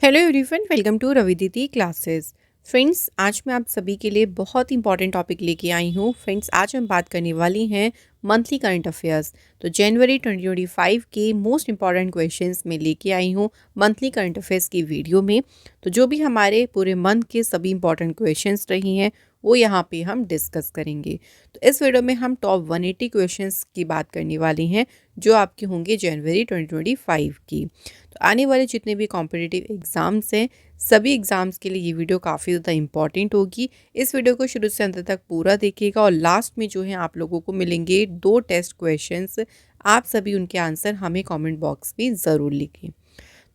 Hello everyone, welcome to रविदिति classes. Friends, आज मैं आप सभी के लिए बहुत इंपॉर्टेंट टॉपिक लेके आई हूँ। फ्रेंड्स, आज हम बात करने वाली हैं मंथली करंट अफेयर्स। तो जनवरी 2025 के मोस्ट इंपॉर्टेंट क्वेश्चंस में लेके आई हूँ मंथली करंट अफेयर्स की वीडियो में। तो जो भी हमारे पूरे मंथ के सभी इंपॉर्टेंट क्वेश्चंस रही हैं वो यहाँ पे हम डिस्कस करेंगे। तो इस वीडियो में हम टॉप 180 क्वेश्चंस की बात करने वाली हैं जो आपके होंगे जनवरी 2025 की। तो आने वाले जितने भी कॉम्पिटिटिव एग्ज़ाम्स हैं सभी एग्ज़ाम्स के लिए ये वीडियो काफ़ी ज़्यादा इंपॉर्टेंट होगी। इस वीडियो को शुरू से अंत तक पूरा देखिएगा और लास्ट में जो है आप लोगों को मिलेंगे 2 टेस्ट क्वेश्चंस। आप सभी उनके आंसर हमें कमेंट बॉक्स में ज़रूर लिखें।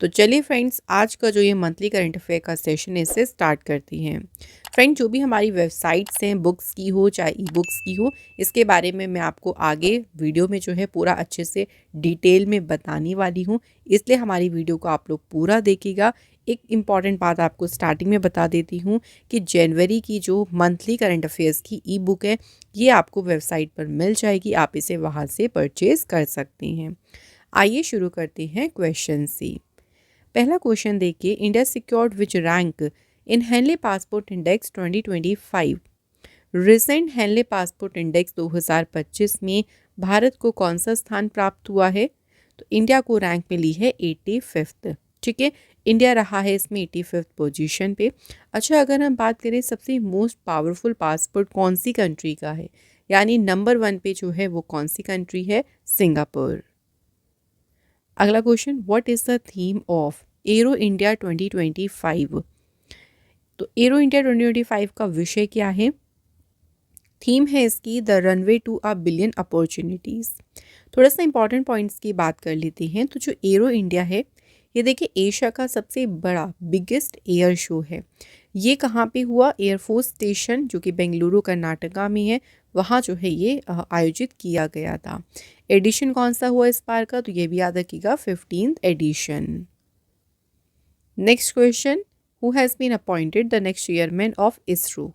तो चलिए फ्रेंड्स, आज का जो ये मंथली करंट अफेयर का सेशन है इससे स्टार्ट करती हैं। फ्रेंड, जो भी हमारी वेबसाइट्स हैं, बुक्स की हो चाहे ई बुक्स की हो, इसके बारे में मैं आपको आगे वीडियो में जो है पूरा अच्छे से डिटेल में बताने वाली हूँ, इसलिए हमारी वीडियो को आप लोग पूरा देखिएगा। एक इम्पॉर्टेंट बात आपको स्टार्टिंग में बता देती हूँ कि जनवरी की जो मंथली करंट अफेयर्स की ई बुक है ये आपको वेबसाइट पर मिल जाएगी, आप इसे वहाँ से परचेज़ कर सकती हैं। आइए शुरू करते हैं क्वेश्चन से। पहला क्वेश्चन देखिए, India secured which rank in Henley passport index 2025। Recent Henley passport index 2025 में भारत को कौन सा स्थान प्राप्त हुआ है? तो इंडिया को रैंक मिली है 85th। ठीक है, इंडिया रहा है इसमें 85th पोजीशन पे। अच्छा, अगर हम बात करें सबसे मोस्ट पावरफुल पासपोर्ट कौन सी कंट्री का है, यानी नंबर 1 पे जो है वो कौन सी कंट्री है? सिंगापुर। अगला question, what is the theme of arrow India 2025? तो एरो इंडिया 2025 का विषय क्या है? थीम है इसकी the runway to a billion opportunities. थोड़ा सा इंपॉर्टेंट पॉइंट्स की बात कर लेते हैं। तो जो एरो इंडिया है ये देखिए एशिया का सबसे बड़ा बिगेस्ट एयर शो है। ये कहाँ पे हुआ? एयरफोर्स स्टेशन जो कि बेंगलुरु कर्नाटका में है, वहाँ जो है ये आयोजित किया गया था। एडिशन कौन सा हुआ इस बार का? तो ये भी याद रखिएगा 15th edition. Next question, who has been appointed the next chairman of ISRO?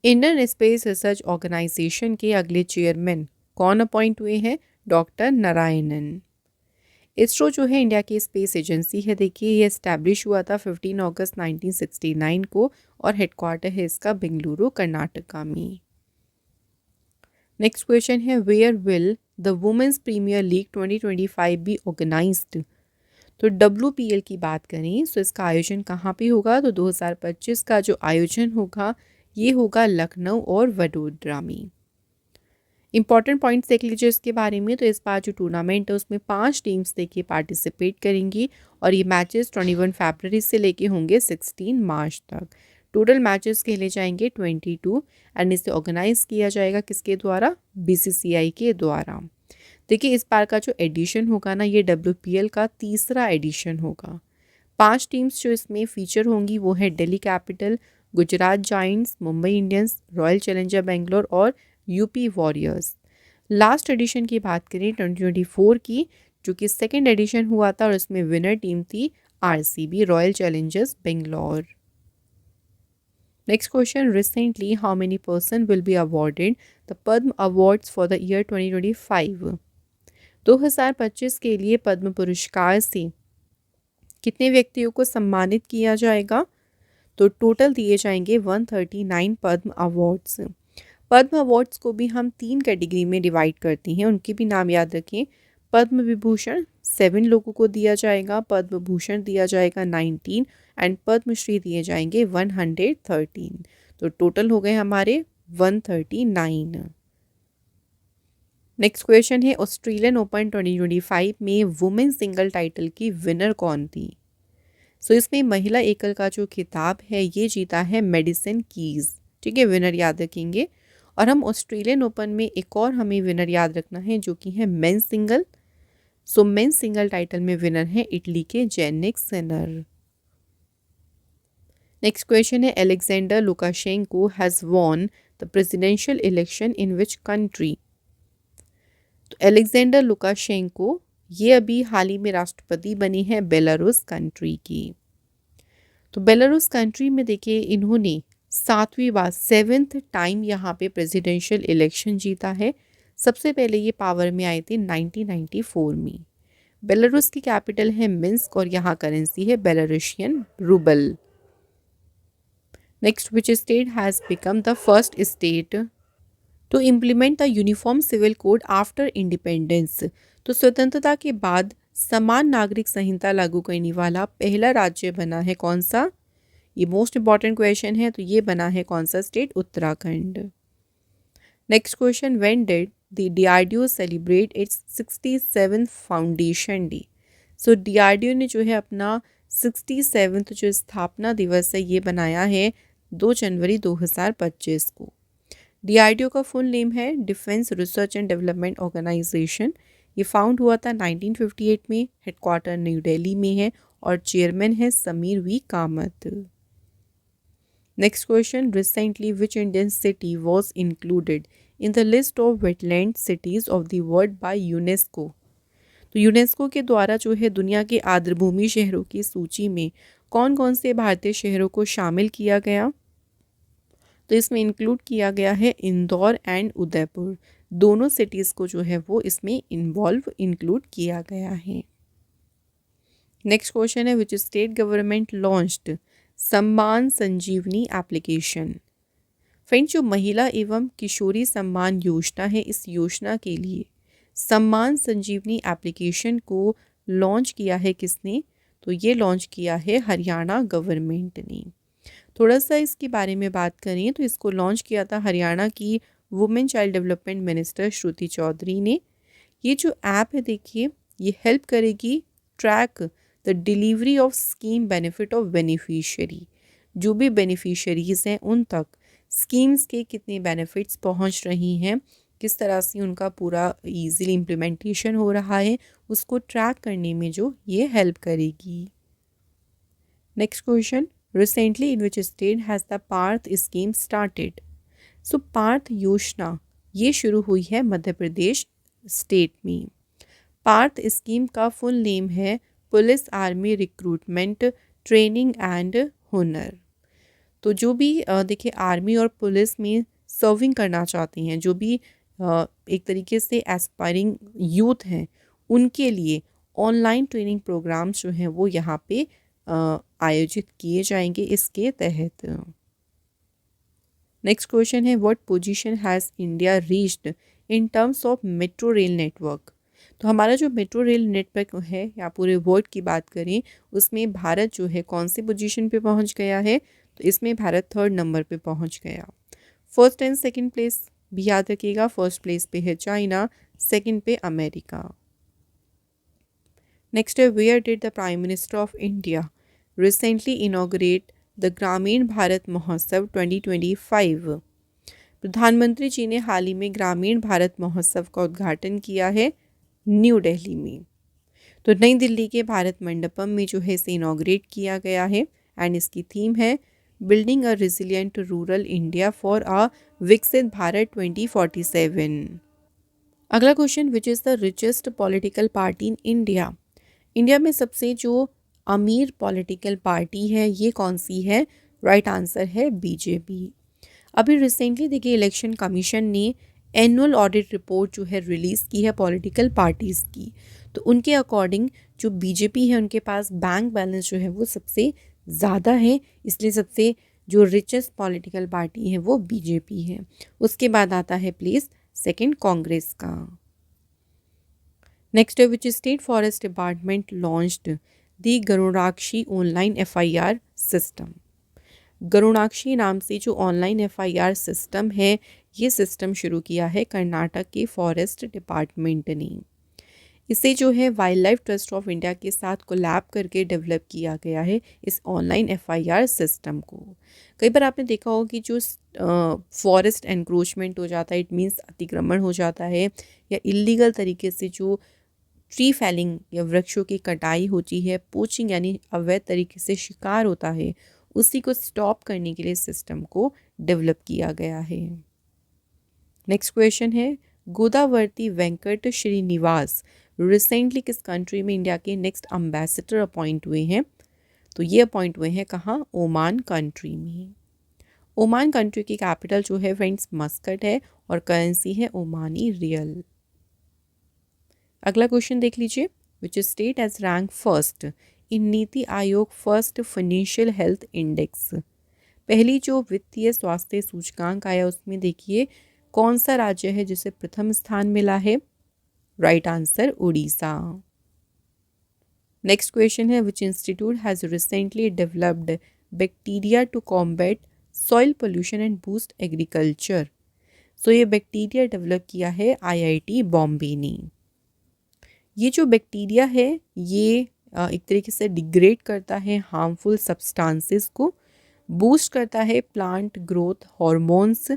Indian space research organisation के अगले चेयरमैन कौन अपॉइंट हुए हैं? डॉक्टर नारायणन। इसरो जो है इंडिया की स्पेस एजेंसी है। देखिए ये एस्टैब्लिश हुआ था 15 अगस्त 1969 को और हेडक्वार्टर है इसका बेंगलुरु कर्नाटका में। नेक्स्ट क्वेश्चन है, where will the women's premier league 2025 be organised? तो WPL की बात करें तो इसका आयोजन कहाँ पे होगा? तो 2025 का जो आयोजन होगा ये होगा लखनऊ और वडोदरा में। इंपॉर्टेंट पॉइंट्स देख लीजिए इसके बारे में। तो इस बार जो टूर्नामेंट है उसमें 5 टीम्स देखिए पार्टिसिपेट करेंगी और ये मैचेस 21 फरवरी से लेके होंगे 16 मार्च तक। टोटल मैचेस खेले जाएंगे 22 एंड इसे ऑर्गेनाइज किया जाएगा किसके द्वारा? BCCI के द्वारा। देखिए इस बार का जो एडिशन होगा ना ये WPL का तीसरा एडिशन होगा। 5 टीम्स जो इसमें फीचर होंगी वो है Delhi capital, Gujarat giants, Mumbai Indians, royal challenger Bangalore और यूपी वॉरियर्स। लास्ट एडिशन की बात करें 2024 की, जो कि सेकेंड एडिशन हुआ था और इसमें विनर टीम थी RCB royal Challengers Bangalore. Next question, recently how many person will be awarded the Padma awards for the year 2025? 2025 के लिए पद्म पुरस्कार से कितने व्यक्तियों को सम्मानित किया जाएगा? तो टोटल दिए जाएंगे 139 पद्म अवार्ड्स। पद्म अवार्ड्स को भी हम 3 कैटेगरी में डिवाइड करती हैं, उनके भी नाम याद रखें। पद्म विभूषण 7 लोगों को दिया जाएगा, पद्म भूषण दिया जाएगा 19 एंड पद्मश्री दिए जाएंगे 113। तो टोटल हो गए हमारे 139। नेक्स्ट क्वेश्चन है, ऑस्ट्रेलियन ओपन 2025 में वुमेन सिंगल टाइटल की विनर कौन थी? सो इसमें महिला एकल का जो खिताब है ये जीता है मेडिसन कीज। ठीक है, विनर याद रखेंगे। और हम ऑस्ट्रेलियन ओपन में एक और हमें विनर याद रखना है जो कि है men single. So men single title में विनर है इटली के जेनिक सिनर। नेक्स्ट क्वेश्चन है, Alexander Lukashenko has won the presidential election in which country? तो अलेक्जेंडर लुकाशेंको ये अभी हाल ही में राष्ट्रपति बनी है बेलारूस कंट्री की। तो बेलारूस कंट्री में देखिए इन्होंने 7वीं बार 7th टाइम यहाँ पे प्रेसिडेंशियल इलेक्शन जीता है। सबसे पहले ये पावर में आए थे 1994 में। बेलारूस की कैपिटल है मिन्स्क और यहाँ करेंसी है Belarusian rouble. Next, which state has become the first state to implement the uniform civil code after independence. तो स्वतंत्रता के बाद समान नागरिक संहिता लागू करने वाला पहला राज्य बना है कौन सा? ये मोस्ट इंपॉर्टेंट क्वेश्चन है। तो ये बना है कौन सा state? Uttarakhand. Next question, when did the DRDO celebrate it's 67th foundation day. So DRDO ने जो है अपना 67th जो स्थापना दिवस है ये बनाया है 2 जनवरी 2025 को। DRDO का फुल नेम है defence research and development organisation. ये फाउंड हुआ था 1958 में, हेडक्वार्टर न्यू दिल्ली में है और चेयरमैन है Sameer V Kamath. Next question, recently which Indian city was included in the list of wetland cities of the world by UNESCO. तो यूनेस्को के द्वारा जो है दुनिया के आर्द्रभूमि शहरों की सूची में कौन कौन से भारतीय शहरों को शामिल किया गया? तो इसमें इंक्लूड किया गया है इंदौर एंड उदयपुर, दोनों सिटीज़ को जो है वो इसमें इंक्लूड किया गया है। नेक्स्ट क्वेश्चन है, विच स्टेट गवर्नमेंट लॉन्च्ड सम्मान संजीवनी एप्लीकेशन। फ्रेंड्स, जो महिला एवं किशोरी सम्मान योजना है, इस योजना के लिए सम्मान संजीवनी एप्लीकेशन को लॉन्च किया है किसने? तो ये लॉन्च किया है हरियाणा गवर्नमेंट ने। थोड़ा सा इसके बारे में बात करें तो इसको लॉन्च किया था हरियाणा की women child development minister Shruti Chaudhary ने। ये जो ऐप है देखिए, ये हेल्प करेगी track the delivery of scheme benefit of beneficiary. जो भी बेनिफिशियरीज हैं उन तक स्कीम्स के कितने बेनिफिट्स पहुंच रही हैं, किस तरह से उनका पूरा इजीली इम्प्लीमेंटेशन हो रहा है, उसको ट्रैक करने में जो ये हेल्प करेगी। Next question, recently in which state has the Parth scheme started। So Parth योजना ये शुरू हुई है मध्य प्रदेश स्टेट में। पार्थ स्कीम का फुल नेम है police army recruitment training and हुनर। तो जो भी देखिए आर्मी और पुलिस में सर्विंग करना चाहते हैं, जो भी एक तरीके से एस्पायरिंग यूथ हैं, उनके लिए ऑनलाइन ट्रेनिंग प्रोग्राम्स जो हैं वो यहाँ पे आयोजित किए जाएंगे इसके तहत। नेक्स्ट क्वेश्चन है, what position has India reached in terms of metro rail network. तो हमारा जो मेट्रो रेल नेटवर्क है या पूरे वर्ल्ड की बात करें उसमें भारत जो है कौन सी पोजीशन पे पहुंच गया है? तो इसमें भारत 3rd नंबर पे पहुंच गया। फर्स्ट एंड सेकंड प्लेस भी याद रखिएगा, फर्स्ट प्लेस पे है चाइना, सेकंड पे अमेरिका। नेक्स्ट है, where did the prime minister of India recently inaugurate the Grameen Bharat महोत्सव 2025। प्रधानमंत्री जी ने हाल ही में ग्रामीण भारत महोत्सव का उद्घाटन किया है न्यू दिल्ली में। तो नई दिल्ली के भारत मंडपम में जो है इसे इनॉग्रेट किया गया है एंड इसकी थीम है building a resilient rural India for a विकसित भारत 2047। अगला question, which is the richest political party in India. India में सबसे जो अमीर पॉलिटिकल पार्टी है ये कौन सी है? राइट आंसर है बीजेपी। अभी रिसेंटली देखिए इलेक्शन कमीशन ने एनुअल ऑडिट रिपोर्ट जो है रिलीज़ की है पॉलिटिकल पार्टीज़ की। तो उनके अकॉर्डिंग जो बीजेपी है उनके पास बैंक बैलेंस जो है वो सबसे ज़्यादा है, इसलिए सबसे जो रिचेस्ट पॉलिटिकल पार्टी है वो बीजेपी है। उसके बाद आता है प्लेस सेकंड कांग्रेस का। नेक्स्ट है, which state forest department launched the Garudakshi online FIR system. Garudakshi नाम से जो ऑनलाइन FIR सिस्टम है ये सिस्टम शुरू किया है कर्नाटक के फॉरेस्ट डिपार्टमेंट ने। इसे जो है wild life trust of India के साथ कोलैब करके डेवलप किया गया है इस ऑनलाइन FIR सिस्टम को। कई बार आपने देखा होगा कि जो फॉरेस्ट एनक्रोचमेंट हो जाता है, इट मीन्स अतिक्रमण हो जाता है या इलीगल तरीके से जो ट्री फैलिंग या वृक्षों की कटाई होती है, पोचिंग यानी अवैध तरीके से शिकार होता है, उसी को स्टॉप करने के लिए सिस्टम को डेवलप किया गया है। नेक्स्ट क्वेश्चन है, गोदावरी वेंकट श्रीनिवास रिसेंटली किस कंट्री में इंडिया के नेक्स्ट एम्बेसडर अपॉइंट हुए हैं? तो ये अपॉइंट हुए हैं कहाँ? ओमान कंट्री में। ओमान कंट्री की कैपिटल जो है फ्रेंड्स मस्कट है और करेंसी है ओमानी रियल। अगला क्वेश्चन देख लीजिए, which state has ranked first in NITI Aayog first financial health index. पहली जो वित्तीय स्वास्थ्य सूचकांक आया उसमें देखिए कौन सा राज्य है जिसे प्रथम स्थान मिला है। Right answer Orissa. Next question है which institute has recently developed bacteria to combat soil pollution and boost agriculture. So ये बैक्टीरिया डेवलप किया है आईआईटी बॉम्बे ने। ये जो बैक्टीरिया है ये एक तरीके से डिग्रेड करता है हार्मफुल सब्सटेंसेस को, बूस्ट करता है plant growth hormones,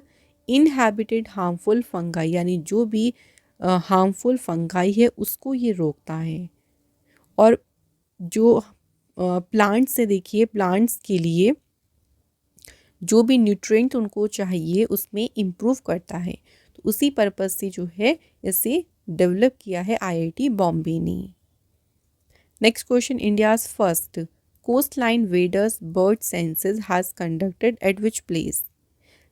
inhabited harmful fungi यानी जो भी हार्मफुल फंगाई है उसको ये रोकता है, और जो प्लांट्स से देखिए प्लांट्स के लिए जो भी न्यूट्रिएंट उनको चाहिए उसमें इम्प्रूव करता है। तो उसी पर्पज़ से जो है इसे डेवलप किया है आईआईटी बॉम्बे ने। Next question India's first coast line waders bird census has conducted at which place.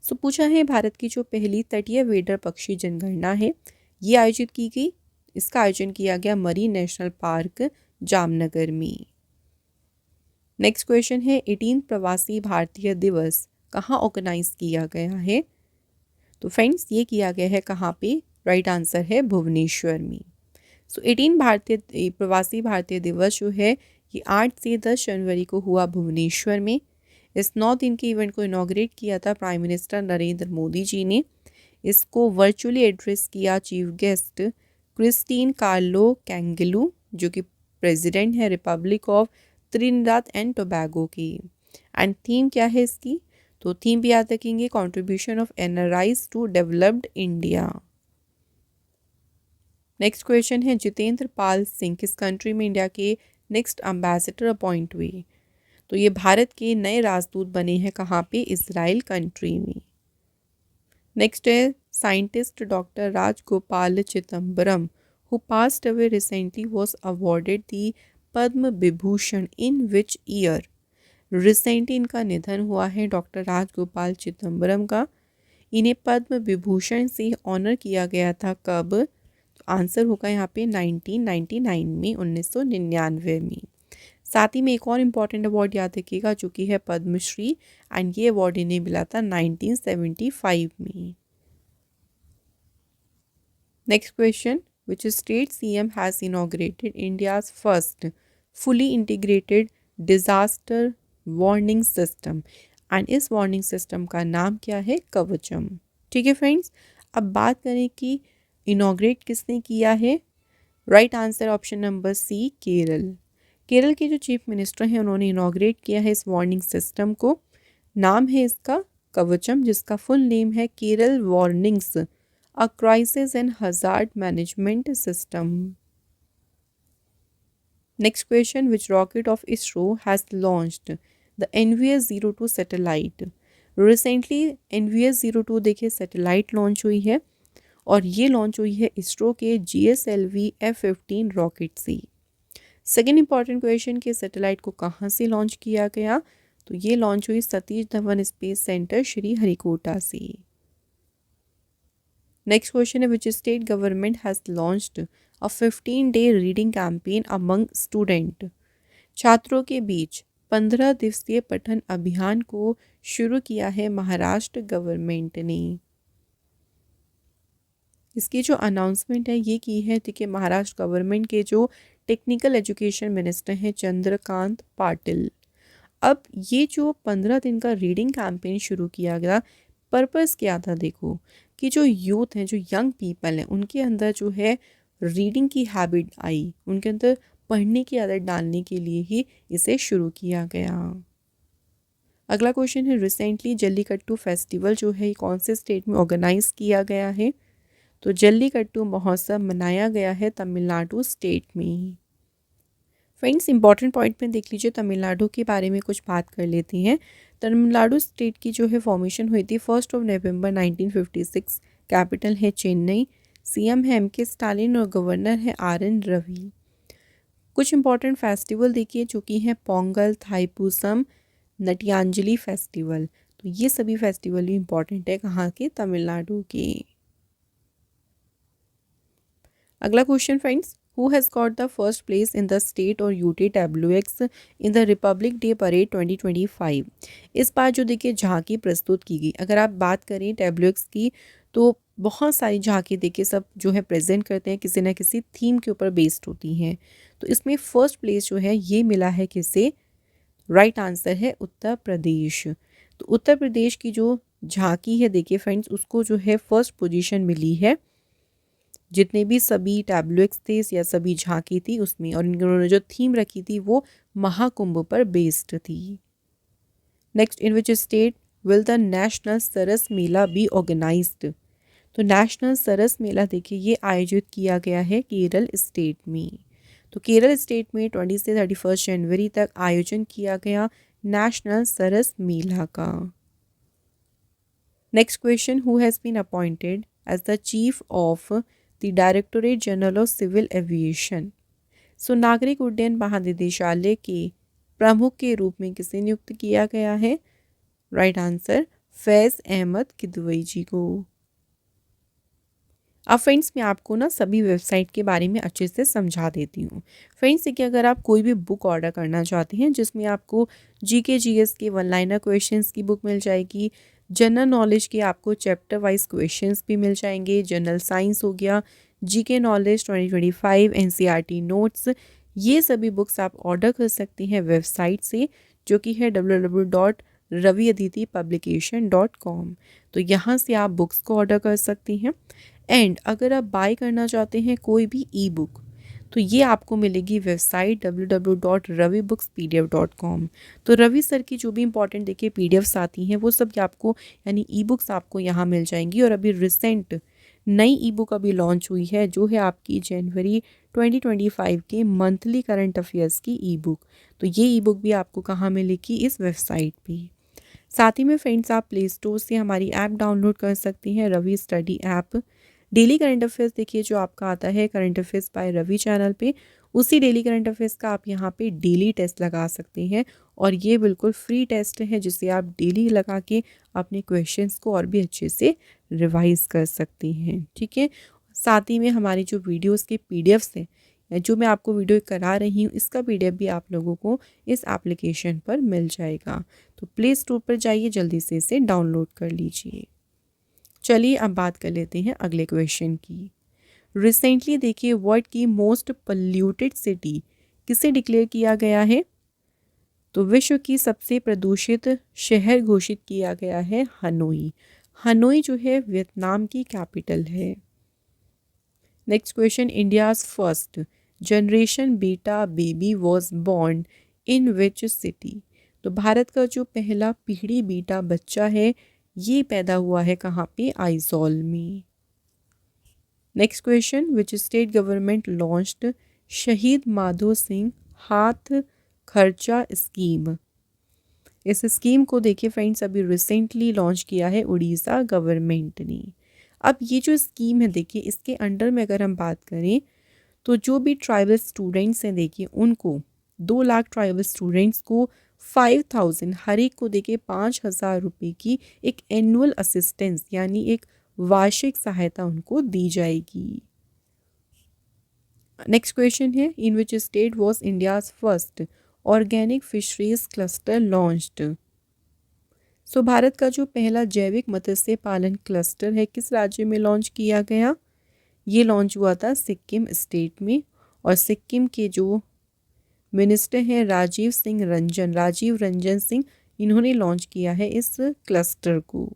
So पूछा है भारत की जो पहली तटीय वेडर पक्षी जनगणना है ये आयोजित की गई। इसका आयोजन किया गया मरीन नेशनल पार्क जामनगर में। नेक्स्ट क्वेश्चन है 18 प्रवासी भारतीय दिवस कहाँ ऑर्गेनाइज किया गया है। तो फ्रेंड्स ये किया गया है कहाँ पे। राइट आंसर है भुवनेश्वर में। सो 18 प्रवासी भारतीय दिवस जो है ये 8 से 10 जनवरी को हुआ भुवनेश्वर में। इस 9 दिन के इवेंट को इनॉग्रेट किया था प्राइम मिनिस्टर नरेंद्र मोदी जी ने। इसको वर्चुअली एड्रेस किया chief guest Christine Carla Kangaloo जो कि प्रेसिडेंट है republic of Trinidad and Tobago की। एंड थीम क्या है इसकी, तो थीम भी याद रखेंगे contribution of NRIs to developed India. Next question है जितेंद्र पाल सिंह किस कंट्री में इंडिया के नेक्स्ट एम्बेसडर अपॉइंट हुए। तो ये भारत के नए राजदूत बने हैं कहाँ पे, इजराइल कंट्री में। नेक्स्ट है scientist doctor Rajagopal Chidambaram who passed away recently was awarded the Padma Vibhushan in which year। Recently इनका निधन हुआ है डॉक्टर राजगोपाल चिदम्बरम का। इन्हें पद्म विभूषण से ऑनर किया गया था कब, तो आंसर होगा यहाँ पे 1999 में 1999 में। साथ ही में एक और इम्पॉर्टेंट अवार्ड याद रखिएगा जो कि है पद्मश्री एंड ये अवार्ड इन्हें मिला था 1975 में। Next question which state CM has inaugurated India's first fully integrated disaster warning system and इस वार्निंग सिस्टम का नाम क्या है, कवचम। ठीक है फ्रेंड्स, अब बात करें कि इनॉग्रेट किसने किया है। Right answer option number C Kerala. Kerala के जो चीफ मिनिस्टर हैं उन्होंने इनॉग्रेट किया है इस वार्निंग सिस्टम को। नाम है इसका कवचम जिसका फुल नेम है Kerala warnings A crisis and hazard management system। Next question, which rocket of ISRO has launched the NVS-02 satellite। Recently NVS-02 देखिए सैटेलाइट लॉन्च हुई है और ये लॉन्च हुई है इसरो के GSLV F-15 रॉकेट से। सेकेंड इंपॉर्टेंट क्वेश्चन के सैटेलाइट को कहाँ से लॉन्च किया गया, तो ये लॉन्च हुई सतीश धवन स्पेस सेंटर श्री हरिकोटा से। नेक्स्ट क्वेश्चन है which state government has launched a 15-day reading campaign among student. छात्रों के बीच 15 दिवसीय पठन अभियान को शुरू किया है महाराष्ट्र गवर्नमेंट ने। इसकी जो अनाउंसमेंट है ये की है कि महाराष्ट्र गवर्नमेंट के जो टेक्निकल एजुकेशन मिनिस्टर हैं चंद्रकांत पाटिल। अब ये जो 15 दिन का रीडिंग कैंपेन शुरू किया गया, पर्पस क्या था, देखो कि जो यूथ हैं जो यंग पीपल हैं उनके अंदर जो है रीडिंग की हैबिट आई, उनके अंदर पढ़ने की आदत डालने के लिए ही इसे शुरू किया गया। अगला क्वेश्चन है रिसेंटली जल्लीकट्टू फेस्टिवल जो है कौन से स्टेट में ऑर्गेनाइज किया गया है, तो जल्लीकट्टू महोत्सव मनाया गया है तमिलनाडु स्टेट में। फ्रेंड्स इंपॉर्टेंट पॉइंट में देख लीजिए तमिलनाडु के बारे में कुछ बात कर लेती हैं। तमिलनाडु स्टेट की जो है फॉर्मेशन हुई थी 1 नवंबर 1956। कैपिटल है चेन्नई। सीएम है एमके स्टालिन और गवर्नर है आरएन रवि। कुछ इंपॉर्टेंट फेस्टिवल देखिए जो कि हैं पोंगल, थाईपुसम, नटियांजलि फेस्टिवल। तो ये सभी फेस्टिवल भी इंपॉर्टेंट है कहाँ के, तमिलनाडु के। अगला question friends, Who has got the first place in the state और UT WX in the Republic Day Parade 2025? इस बार जो देखिए झांकी प्रस्तुत की गई, अगर आप बात करें WX की तो बहुत सारी झांकी देखिए सब जो है प्रेजेंट करते हैं, किसी ना किसी थीम के ऊपर बेस्ड होती हैं। तो इसमें फर्स्ट प्लेस जो है ये मिला है किसे? राइट आंसर है उत्तर प्रदेश। तो उत्तर प्रदेश की जो झांकी है देखिए फ्रेंड्स, उसको जो है फर्स्ट पोजीशन मिली है जितने भी सभी टैब्लोइक्स थे या सभी झांकी थी उसमें, और इन्होंने जो थीम रखी थी वो महाकुंभ पर बेस्ड थी। Next, in which state will the national Saras Mela be organised? तो नेशनल सरस मेला देखिए ये आयोजित किया गया है केरल स्टेट में। तो केरल स्टेट में 20 से 31 जनवरी तक आयोजन किया गया नेशनल सरस मेला का। Next question, who has been appointed as the chief of the directorate general of civil aviation? So नागरिक उड्डयन महानिदेशालय के प्रमुख के रूप में किसे नियुक्त किया गया है? राइट आंसर फैज़ अहमद किदवई जी को। अब फ्रेंड्स मैं आपको ना सभी वेबसाइट के बारे में अच्छे से समझा देती हूँ। फ्रेंड्स देखिए, अगर आप कोई भी बुक ऑर्डर करना चाहते हैं जिसमें आपको जीके जीएस के वन लाइनर क्वेश्चंस की बुक मिल जाएगी, जनरल नॉलेज के आपको चैप्टर वाइज क्वेश्चंस भी मिल जाएंगे, जनरल साइंस हो गया, जीके नॉलेज 2025 एनसीईआरटी नोट्स, ये सभी बुक्स आप ऑर्डर कर सकते हैं वेबसाइट से जो कि है www.raviaditipublication.com। तो यहाँ से आप बुक्स को ऑर्डर कर सकती हैं। एंड अगर आप बाय करना चाहते हैं कोई भी ई बुक तो ये आपको मिलेगी वेबसाइट www.ravibooks.pdf.com। तो रवि सर की जो भी इंपॉर्टेंट देखिए पीडीएफ्स आती हैं वो सब आपको यानी ई बुक्स आपको यहाँ मिल जाएंगी। और अभी रिसेंट नई ई बुक अभी लॉन्च हुई है जो है आपकी जनवरी 2025 के मंथली करंट अफेयर्स की ई बुक। तो ये ई बुक भी आपको कहाँ मिलेगी? इस वेबसाइट पे। साथ ही में फ्रेंड्स आप प्ले स्टोर से हमारी ऐप डाउनलोड कर सकती हैं, Ravi study app. Daily current affairs देखिए जो आपका आता है current affairs by Ravi channel पे, उसी डेली करंट अफेयर्स का आप यहाँ पे डेली टेस्ट लगा सकते हैं। और ये बिल्कुल फ्री टेस्ट है जिसे आप डेली लगा के अपने क्वेश्चंस को और भी अच्छे से रिवाइज कर सकती हैं। ठीक है, साथ ही में हमारी जो वीडियोस के पीडीएफ्स हैं जो मैं आपको वीडियो करा रही हूँ इसका पीडीएफ भी आप लोगों को इस एप्लीकेशन पर मिल जाएगा। तो प्ले स्टोर पर जाइए, जल्दी से इसे डाउनलोड कर लीजिए। चलिए अब बात कर लेते हैं अगले क्वेश्चन की। रिसेंटली देखिए वर्ल्ड की मोस्ट पोल्यूटेड सिटी किसे डिक्लेयर किया गया है? तो विश्व की सबसे प्रदूषित शहर घोषित किया गया है हनोई। हनोई जो है वियतनाम की कैपिटल है। Next question, India's first generation beta baby was born in which city? तो भारत का जो पहला पीढ़ी बीटा बच्चा है ये पैदा हुआ है कहाँ पे? आइजॉल में। Next question, which state government launched शहीद माधो सिंह हाथ खर्चा स्कीम? इस स्कीम को देखिए फ्रेंड्स अभी रिसेंटली लॉन्च किया है उड़ीसा गवर्नमेंट ने। अब ये जो स्कीम है देखिए इसके अंडर में अगर हम बात करें तो जो भी ट्राइबल स्टूडेंट्स हैं देखिए उनको 2 लाख ट्राइबल स्टूडेंट्स को 5000 हर एक को देखिए 5000 रुपये की एक एनुअल असिस्टेंस यानी एक वार्षिक सहायता उनको दी जाएगी। नेक्स्ट क्वेश्चन है, in which state was India's first organic fisheries cluster launched? So Bharat का जो पहला जैविक मत्स्य पालन क्लस्टर है किस राज्य में लॉन्च किया गया? ये लॉन्च हुआ था सिक्किम स्टेट में। और सिक्किम के जो मिनिस्टर हैं राजीव रंजन सिंह, इन्होंने लॉन्च किया है इस क्लस्टर को।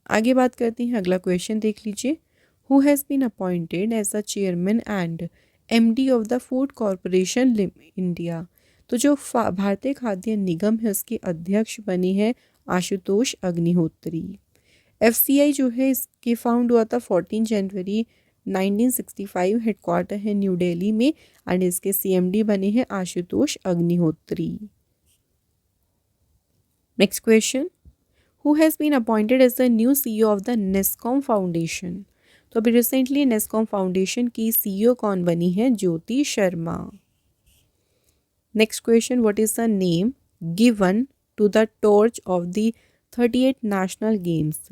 आगे बात करते हैं, अगला क्वेश्चन देख लीजिए। Who has been appointed as the chairman and MD of the food corporation India? तो जो भारतीय खाद्य निगम है उसके अध्यक्ष बने हैं आशुतोष अग्निहोत्री। एफसीआई जो है इसके फाउंड हुआ था 14 जनवरी 1965, हेडक्वार्टर है न्यू दिल्ली में एंड इसके सीएमडी बने हैं Ashutosh Agnihotri. Next question, who has been appointed as the new CEO of the NASSCOM foundation? तो अभी रिसेंटली नेस्कॉम फाउंडेशन की सीईओ कौन बनी है? Jyoti Sharma. Next question, what is the name given to the torch of the 38 national games?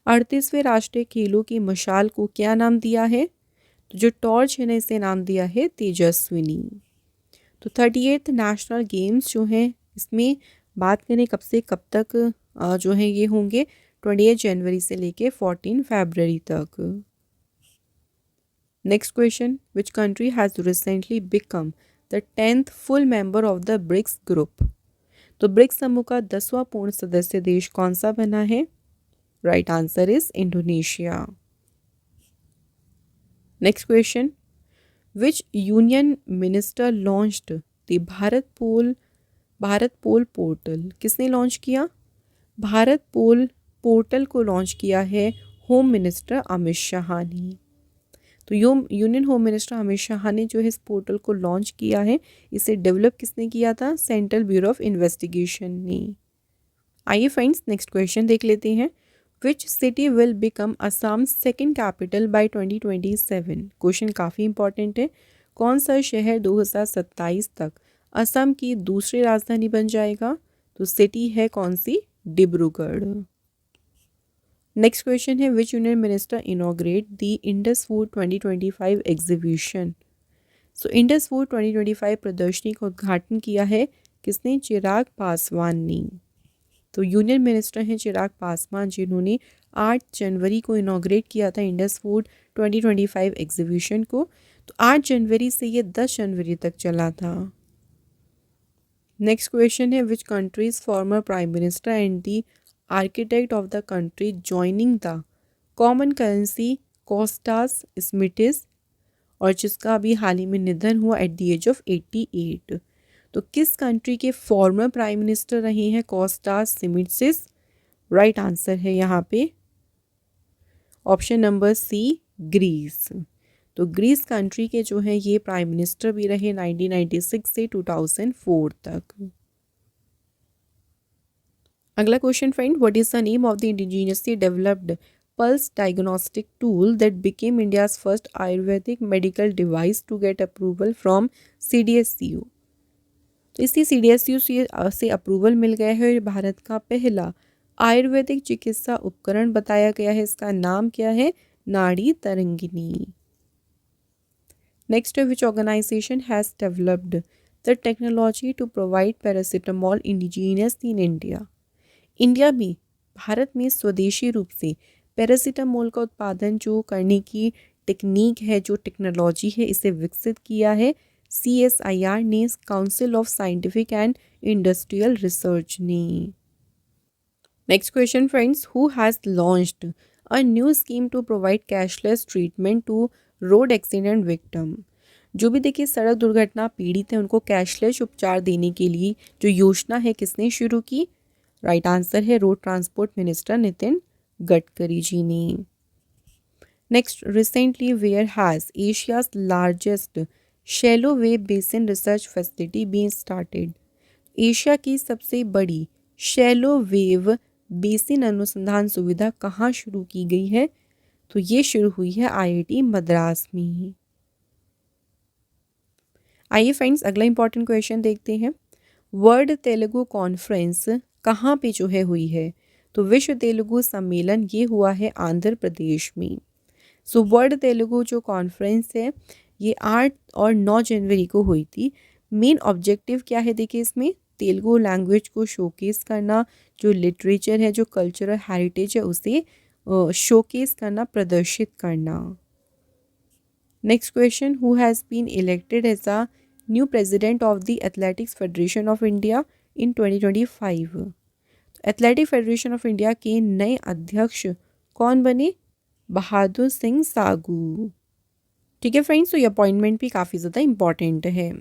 38वें राष्ट्रीय खेलों की मशाल को क्या नाम दिया है? तो जो टॉर्च है ना, इसे नाम दिया है तेजस्विनी। तो 38th नेशनल गेम्स जो हैं इसमें बात करें कब से कब तक जो है ये होंगे, 28 जनवरी से लेके 14 फरवरी तक। Next question, which country has recently become the 10th full member of the BRICS group. तो ब्रिक्स समूह का 10वां पूर्ण सदस्य देश कौन सा बना है? Right answer is Indonesia. Next question, which union minister launched the Bharat pole portal. किसने लॉन्च किया? भारत पोल पोर्टल को लॉन्च किया है होम मिनिस्टर अमित शाह ने। तो union home minister Amit Shah ने जो है इस पोर्टल को लॉन्च किया है। इसे डेवलप किसने किया था? सेंट्रल ब्यूरो ऑफ इन्वेस्टिगेशन ने। आइए फ्रेंड्स नेक्स्ट क्वेश्चन देख लेते हैं। Which city will become Assam second capital by 2027। Question काफ़ी इंपॉर्टेंट है। कौन सा शहर 2027 तक असम की दूसरी राजधानी बन जाएगा? तो सिटी है कौन सी? डिब्रूगढ़। नेक्स्ट क्वेश्चन है, विच union minister inaugurate the Indus food 2025 exhibition. So Indus food 2025 प्रदर्शनी का उद्घाटन किया है किसने? चिराग पासवान ने। तो यूनियन मिनिस्टर हैं चिराग पासवान, जिन्होंने 8 जनवरी को इनॉग्रेट किया था इंडस फूड 2025 एग्जीबिशन को। तो 8 जनवरी से ये 10 जनवरी तक चला था। नेक्स्ट क्वेश्चन है, which country's former prime minister and the architect of the country joining the common currency Costas Simitis, और जिसका अभी हाल ही में निधन हुआ एट द एज ऑफ 88। तो किस कंट्री के फॉर्मर प्राइम मिनिस्टर रहे हैं कॉस्टास सिमिट्सिस? राइट आंसर है यहाँ पे ऑप्शन नंबर सी, ग्रीस। तो ग्रीस कंट्री के जो है ये प्राइम मिनिस्टर भी रहे 1996 से 2004 तक। अगला question friend, what is the name of the indigenously developed pulse diagnostic tool that became India's first Ayurvedic medical device to get approval from CDSCO। तो इसी CDSCO से अप्रूवल मिल गया है और भारत का पहला आयुर्वेदिक चिकित्सा उपकरण बताया गया है। इसका नाम क्या है? Nadi Tarangini. Next, which organisation has developed the technology to provide paracetamol indigenously in India. India में भारत में स्वदेशी रूप से पैरासीटामोल का उत्पादन जो करने की टेक्निक है, जो टेक्नोलॉजी है, इसे विकसित किया है CSIR ने, council of scientific and industrial research ने। Next question friends, who has launched a new scheme to provide cashless treatment to road accident victim. जो भी देखिए सड़क दुर्घटना पीड़ित हैं उनको कैशलेस उपचार देने के लिए जो योजना है किसने शुरू की? राइट आंसर है road transport minister Nitin Gadkari ji ने। Next, recently where has Asia's largest shallow wave basin research facility been started. Asia की सबसे बड़ी शैलो वेव बेसिन अनुसंधान सुविधा कहाँ शुरू की गई है? तो ये शुरू हुई है IIT मद्रास में। आइए फ्रेंड्स अगला इंपॉर्टेंट क्वेश्चन देखते हैं। वर्ल्ड तेलुगु कॉन्फ्रेंस कहाँ पे जो है हुई है? तो विश्व तेलुगु सम्मेलन ये हुआ है आंध्र प्रदेश में। सो वर्ल्ड तेलुगु जो कॉन्फ्रेंस है ये 8 और 9 जनवरी को हुई थी। मेन ऑब्जेक्टिव क्या है देखिए इसमें? तेलुगु लैंग्वेज को शोकेस करना, जो लिटरेचर है, जो कल्चरल हेरिटेज है उसे शोकेस करना, प्रदर्शित करना। Next question, who has been elected as a new president of the athletics federation of India in 2025। Athletic federation of India के नए अध्यक्ष कौन बने? बहादुर सिंह सागू। ठीक है फ्रेंड्स, तो ये अपॉइंटमेंट भी काफ़ी ज़्यादा इंपॉर्टेंट है।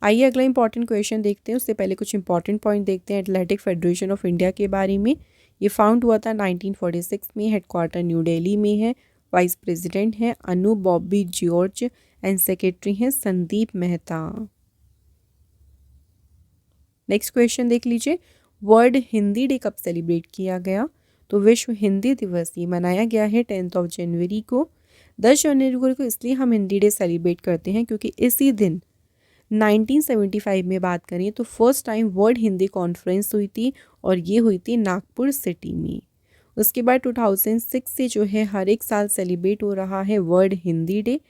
आइए अगला इंपॉर्टेंट क्वेश्चन देखते हैं। उससे पहले कुछ इंपॉर्टेंट पॉइंट देखते हैं एथलेटिक फेडरेशन ऑफ इंडिया के बारे में। ये फाउंड हुआ था 1946 में, हेडक्वार्टर न्यू दिल्ली में है। वाइस प्रेसिडेंट हैं अनु बॉबी जॉर्ज एंड सेक्रेटरी हैं संदीप मेहता। नेक्स्ट क्वेश्चन देख लीजिए, वर्ल्ड हिंदी डे कब सेलिब्रेट किया गया? तो विश्व हिंदी दिवस ये मनाया गया है 10 जनवरी को। 10 जनवरी को इसलिए हम हिंदी डे सेलिब्रेट करते हैं क्योंकि इसी दिन 1975 में बात करें तो first time world Hindi conference हुई थी और ये हुई थी नागपुर सिटी में। उसके बाद 2006 से जो है हर एक साल सेलिब्रेट हो रहा है वर्ल्ड हिंदी डे।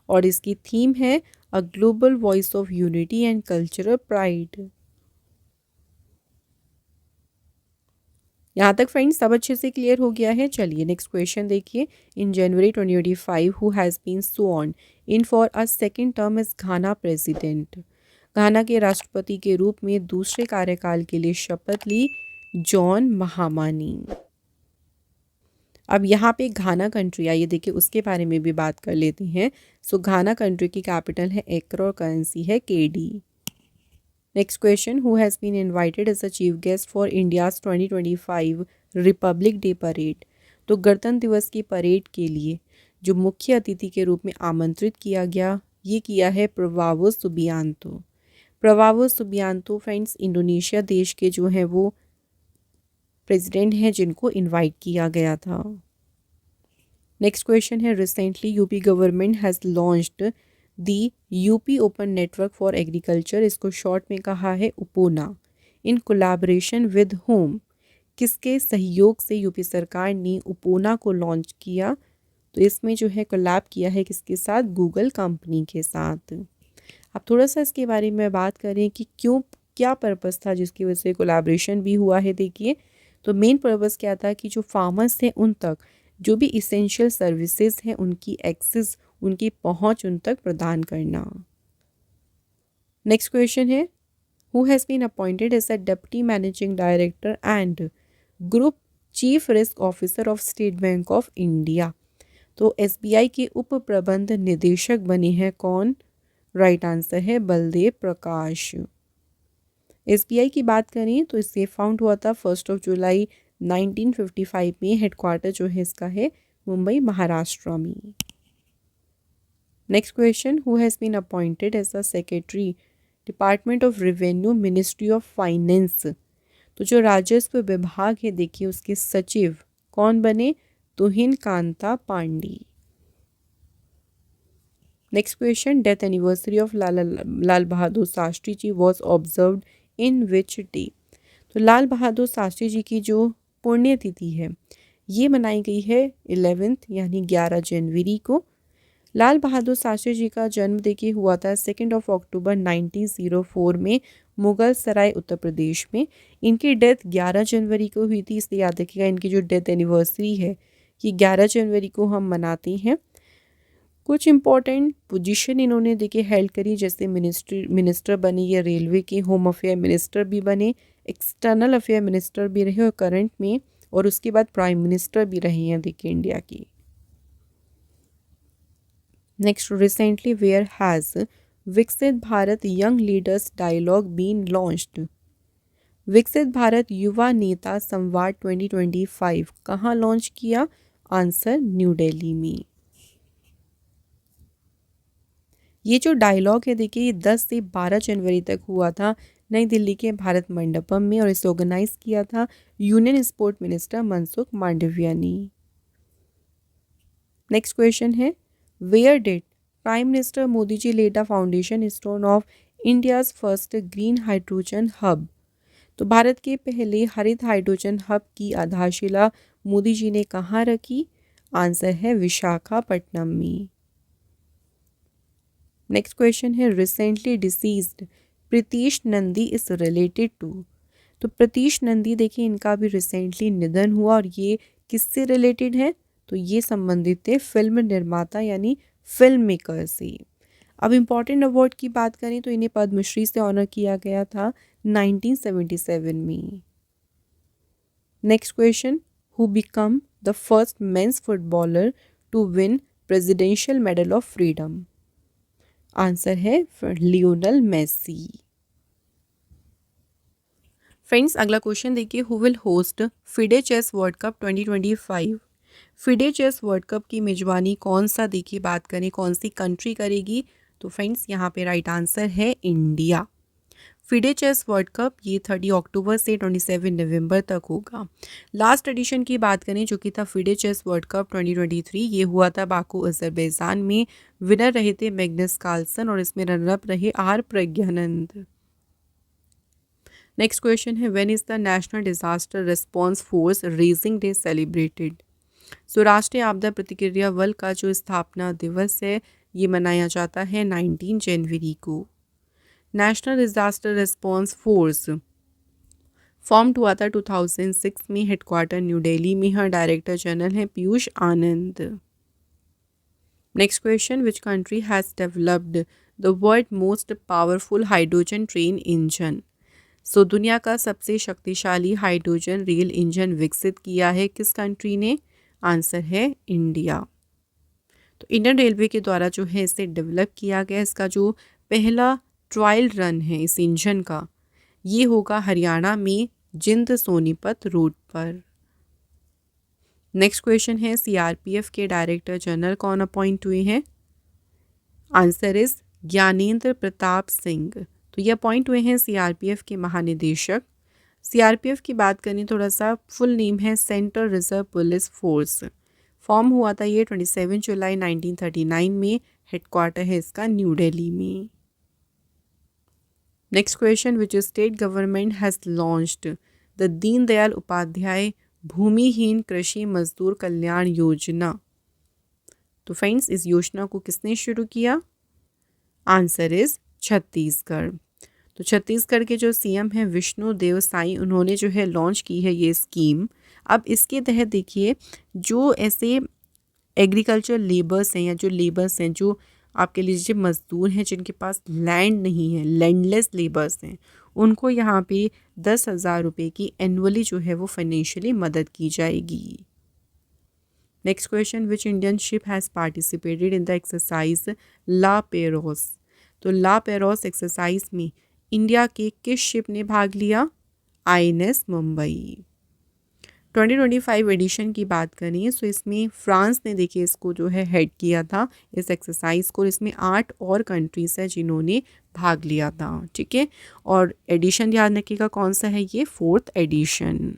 और इसकी थीम है a global voice of unity and cultural pride. यहाँ तक फ्रेंड्स सब अच्छे से क्लियर हो गया है। चलिए नेक्स्ट क्वेश्चन देखिए। In January 2025 who has been sworn in for a second term as Ghana president. Ghana के राष्ट्रपति के रूप में दूसरे कार्यकाल के लिए शपथ ली जॉन महामानी। अब यहाँ पे घाना कंट्री आइए देखिए उसके बारे में भी बात कर लेते हैं। सो घाना कंट्री की कैपिटल है एक्रा और करेंसी है cedi. Next question who has been invited as a chief guest for India's 2025 Republic Day parade. तो गणतंत्र दिवस की परेड के लिए जो मुख्य अतिथि के रूप में आमंत्रित किया गया ये किया है प्रवावो सुबियांतो। प्रवावो सुबियांतो फ्रेंड्स इंडोनेशिया देश के जो हैं वो प्रेसिडेंट हैं जिनको इनवाइट किया गया था। नेक्स्ट क्वेश्चन है recently UP government has launched the UP open network for agriculture, इसको शॉर्ट में कहा है उपोना, इन कोलैबोरेशन विद होम। किसके सहयोग से यूपी सरकार ने उपोना को लॉन्च किया। तो इसमें जो है कोलैब किया है किसके साथ, गूगल कंपनी के साथ। अब थोड़ा सा इसके बारे में बात करें कि क्यों क्या पर्पस था जिसकी वजह से कोलैबोरेशन भी हुआ है। देखिए तो मेन पर्पस क्या था कि जो फार्मर्स हैं उन तक जो भी इसेंशियल सर्विसेज हैं उनकी एक्सेस उनकी पहुंच उन तक प्रदान करना। नेक्स्ट क्वेश्चन है who has been appointed as a deputy managing director and group chief risk officer of State Bank of India. तो एसबीआई के उप प्रबंध निदेशक बने हैं कौन। राइट आंसर है बलदेव प्रकाश। एसबीआई की बात करें तो इसे फाउंड हुआ था 1 जुलाई 1955 में। हेडक्वार्टर जो है इसका है मुंबई महाराष्ट्र में। Next question who has been appointed as a secretary department of revenue ministry of finance. तो जो राजस्व विभाग है देखिए उसके सचिव कौन बने, Tuhin Kanta Pandey. Next question death anniversary of Lal Bahadur Shastri ji was observed in which day. तो लाल बहादुर शास्त्री जी की जो पुण्यतिथि है ये मनाई गई है 11 यानी 11 जनवरी को। लाल बहादुर शास्त्री जी का जन्म देखिए हुआ था 2 अक्टूबर 1904 में मुगल सराय उत्तर प्रदेश में। इनकी डेथ 11 जनवरी को हुई थी, इसलिए याद रखिएगा इनकी जो डेथ एनिवर्सरी है कि 11 जनवरी को हम मनाते हैं। कुछ इंपॉर्टेंट पोजीशन इन्होंने देखिए हेल्ड करी, जैसे मिनिस्टर बने ये रेलवे के, होम अफेयर मिनिस्टर भी बने, एक्सटर्नल अफेयर मिनिस्टर भी रहे और करंट में, और उसके बाद प्राइम मिनिस्टर भी रहे हैं देखिए इंडिया की। Next recently where has Viksit Bharat young leaders dialogue been launched. Viksit Bharat युवा नेता संवाद 2025 कहाँ लॉन्च किया, आंसर न्यू दिल्ली में। ये जो डायलॉग है देखिए ये 10 से 12 जनवरी तक हुआ था नई दिल्ली के भारत मंडपम में और इसे ऑर्गेनाइज किया था union sport minister Mansukh Mandaviya ने। नेक्स्ट क्वेश्चन है where did prime minister Modi ji laid a foundation stone of India's first green hydrogen hub. तो भारत के पहले हरित हाइड्रोजन हब की आधारशिला मोदी जी ने कहाँ रखी, आंसर है विशाखापट्टनम में। नेक्स्ट क्वेश्चन है recently deceased Pritish Nandy is related to. तो प्रीतीश नंदी देखिए इनका भी रिसेंटली निधन हुआ और ये किससे रिलेटेड है, तो ये संबंधित थे फिल्म निर्माता यानी फिल्म मेकर से। अब इम्पॉर्टेंट अवार्ड की बात करें तो इन्हें पद्मश्री से ऑनर किया गया था 1977 में। Next question who became the first men's footballer to win presidential medal of freedom, answer है लियोनल मेसी। फ्रेंड्स अगला क्वेश्चन देखिए who will host FIDE chess world cup 2025। FIDE chess world cup की मेजबानी कौन सा देखिए बात करें कौन सी कंट्री करेगी, तो फ्रेंड्स यहाँ पे राइट आंसर है India. FIDE chess world cup ये 30 अक्टूबर से 27 नवंबर तक होगा। लास्ट एडिशन की बात करें जो कि था फिडे चेस वर्ल्ड कप 2023, ये हुआ था बाकू अजरबैजान में। विनर रहे थे मैग्नस कार्लसन और इसमें रनरअप रहे आर प्रज्ञानंद। नेक्स्ट क्वेश्चन है when is the national disaster response force raising day celebrated. So राष्ट्रीय आपदा प्रतिक्रिया बल का जो स्थापना दिवस है ये मनाया जाता है 19 जनवरी को। National disaster response force form हुआ था 2006 में, हेडक्वार्टर न्यू दिल्ली में है, डायरेक्टर जनरल हैं Piyush Anand. Next question, which country has developed the world most powerful hydrogen train engine? So दुनिया का सबसे शक्तिशाली हाइड्रोजन रेल इंजन विकसित किया है किस कंट्री ने? आंसर है इंडिया। तो इंडियन रेलवे के द्वारा जो है इसे डेवलप किया गया। इसका जो पहला ट्रायल रन है इस इंजन का, ये होगा हरियाणा में जिंद सोनीपत रोड पर। नेक्स्ट क्वेश्चन है, सीआरपीएफ के डायरेक्टर जनरल कौन अपॉइंट हुए हैं? Answer is Gyanendra Pratap Singh. तो ये अपॉइंट हुए हैं सीआरपीएफ के महानिदेशक। सीआरपीएफ की बात करें, थोड़ा सा फुल नेम है central reserve police force. Form हुआ था ये 27 जुलाई 1939 में, हेडक्वार्टर है इसका न्यू दिल्ली में। Next question, which state government has launched the Deendayal Upadhyay Bhumihin Krishi मजदूर कल्याण योजना? तो फ्रेंड्स, इस योजना को किसने शुरू किया? Answer is Chhattisgarh. तो छत्तीसगढ़ के जो सीएम हैं विष्णु देव साई, उन्होंने जो है लॉन्च की है ये स्कीम। अब इसके तहत देखिए, जो ऐसे एग्रीकल्चर लेबर्स हैं या जो लेबर्स हैं, जो आपके लीजिए मजदूर हैं जिनके पास लैंड नहीं है, लैंडलेस लेबर्स हैं, उनको यहाँ पे 10,000 रुपये की एनुअली जो है वो फाइनेंशियली मदद की जाएगी। Next question, which Indian ship has participated in the exercise La Perouse? तो ला पेरोस एक्सरसाइज में इंडिया के किस शिप ने भाग लिया? आईएनएस मुंबई। 2025 एडिशन की बात करें तो इसमें फ्रांस ने देखिए इसको जो है हेड किया था इस एक्सरसाइज को। इसमें 8 और कंट्रीज हैं जिन्होंने भाग लिया था, ठीक है। और एडिशन ध्यान रखिएगा कौन सा है, ये 4th एडिशन।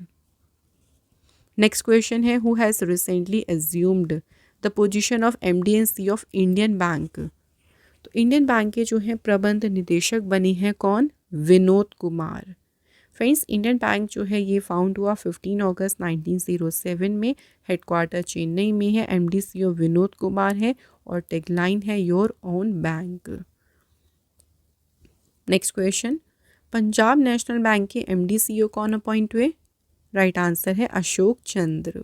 नेक्स्ट क्वेश्चन है, who has recently assumed the position of MD and C of Indian Bank? तो इंडियन बैंक के जो है प्रबंध निदेशक बने हैं कौन? Vinod Kumar. Friends, Indian Bank जो है ये फाउंड हुआ 15 अगस्त 1907 में, हेडक्वार्टर चेन्नई में है, एमडी सीईओ विनोद कुमार है और टैगलाइन है your own bank. Next question, Punjab national bank के एमडी सीईओ कौन अपॉइंट हुए? राइट आंसर है अशोक चंद्र।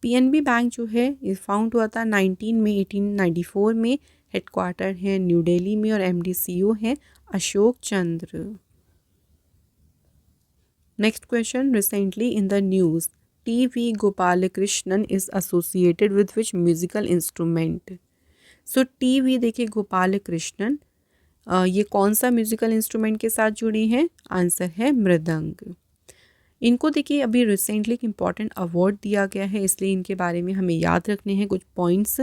पीएनबी बैंक जो है ये फाउंड हुआ था 19 मई 1894 में, हेडक्वार्टर है न्यू दिल्ली में और एमडी सीईओ है अशोक चंद्र। Next question, recently in the news, T.V. Gopalakrishnan is associated with which musical instrument? So T.V. देखिए गोपालकृष्णन ये कौन सा म्यूजिकल इंस्ट्रूमेंट के साथ जुड़ी हैं? आंसर है मृदंग। इनको देखिए अभी रिसेंटली एक इम्पॉर्टेंट अवार्ड दिया गया है, इसलिए इनके बारे में हमें याद रखने हैं कुछ पॉइंट्स।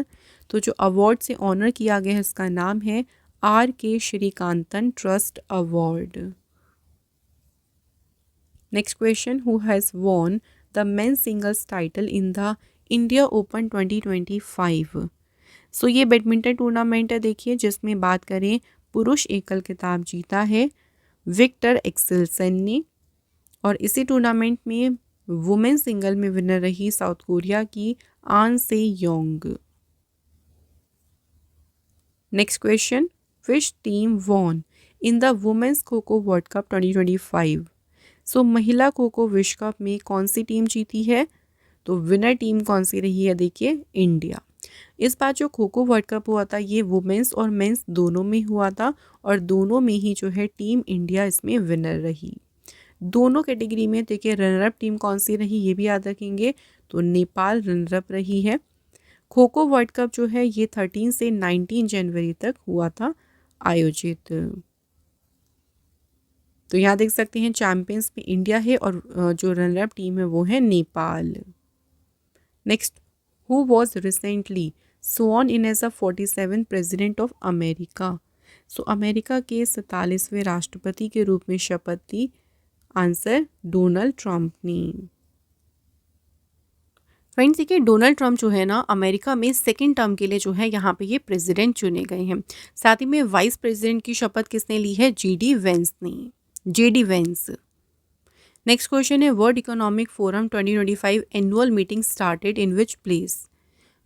तो जो अवार्ड से ऑनर किया गया है इसका नाम है R.K. Srikantan trust award. Next question, who has won the men's singles title in the India Open 2025? So ये बैडमिंटन टूर्नामेंट है देखिए, जिसमें बात करें पुरुष एकल खिताब जीता है विक्टर एक्सेल्सन ने, और इसी टूर्नामेंट में वुमेन सिंगल में विनर रही साउथ कोरिया की An Se Young. Next question, which team won in the women's kho kho world cup 2025? सो महिला खो खो विश्व कप में कौन सी टीम जीती है? तो विनर टीम कौन सी रही है? देखिए इंडिया। इस बार जो खो खो वर्ल्ड कप हुआ था ये वुमेन्स और मेंस दोनों में हुआ था, और दोनों में ही जो है टीम इंडिया इसमें विनर रही। दोनों कैटेगरी में देखिए रनरअप टीम कौन सी रही ये भी याद रखेंगे, तो नेपाल रनरअप रही है। खो खो वर्ल्ड कप जो है ये 13 से 19 जनवरी तक हुआ था आयोजित। तो यहाँ देख सकते हैं चैंपियंस में इंडिया है और जो रनर अप टीम है वो है Nepal. Next, who was recently sworn in as a 47th president of America? So America के 47वें राष्ट्रपति के रूप में शपथ ली। आंसर डोनाल्ड ट्रंप ने। फ्रेंड्स देखिए डोनाल्ड ट्रंप जो है ना अमेरिका में सेकेंड टर्म के लिए जो है यहाँ पे ये प्रेसिडेंट चुने गए हैं। साथ ही में वाइस प्रेसिडेंट की शपथ किसने ली है? JD Vance. नेक्स्ट क्वेश्चन है, world economic forum 2025 annual meeting started in which place?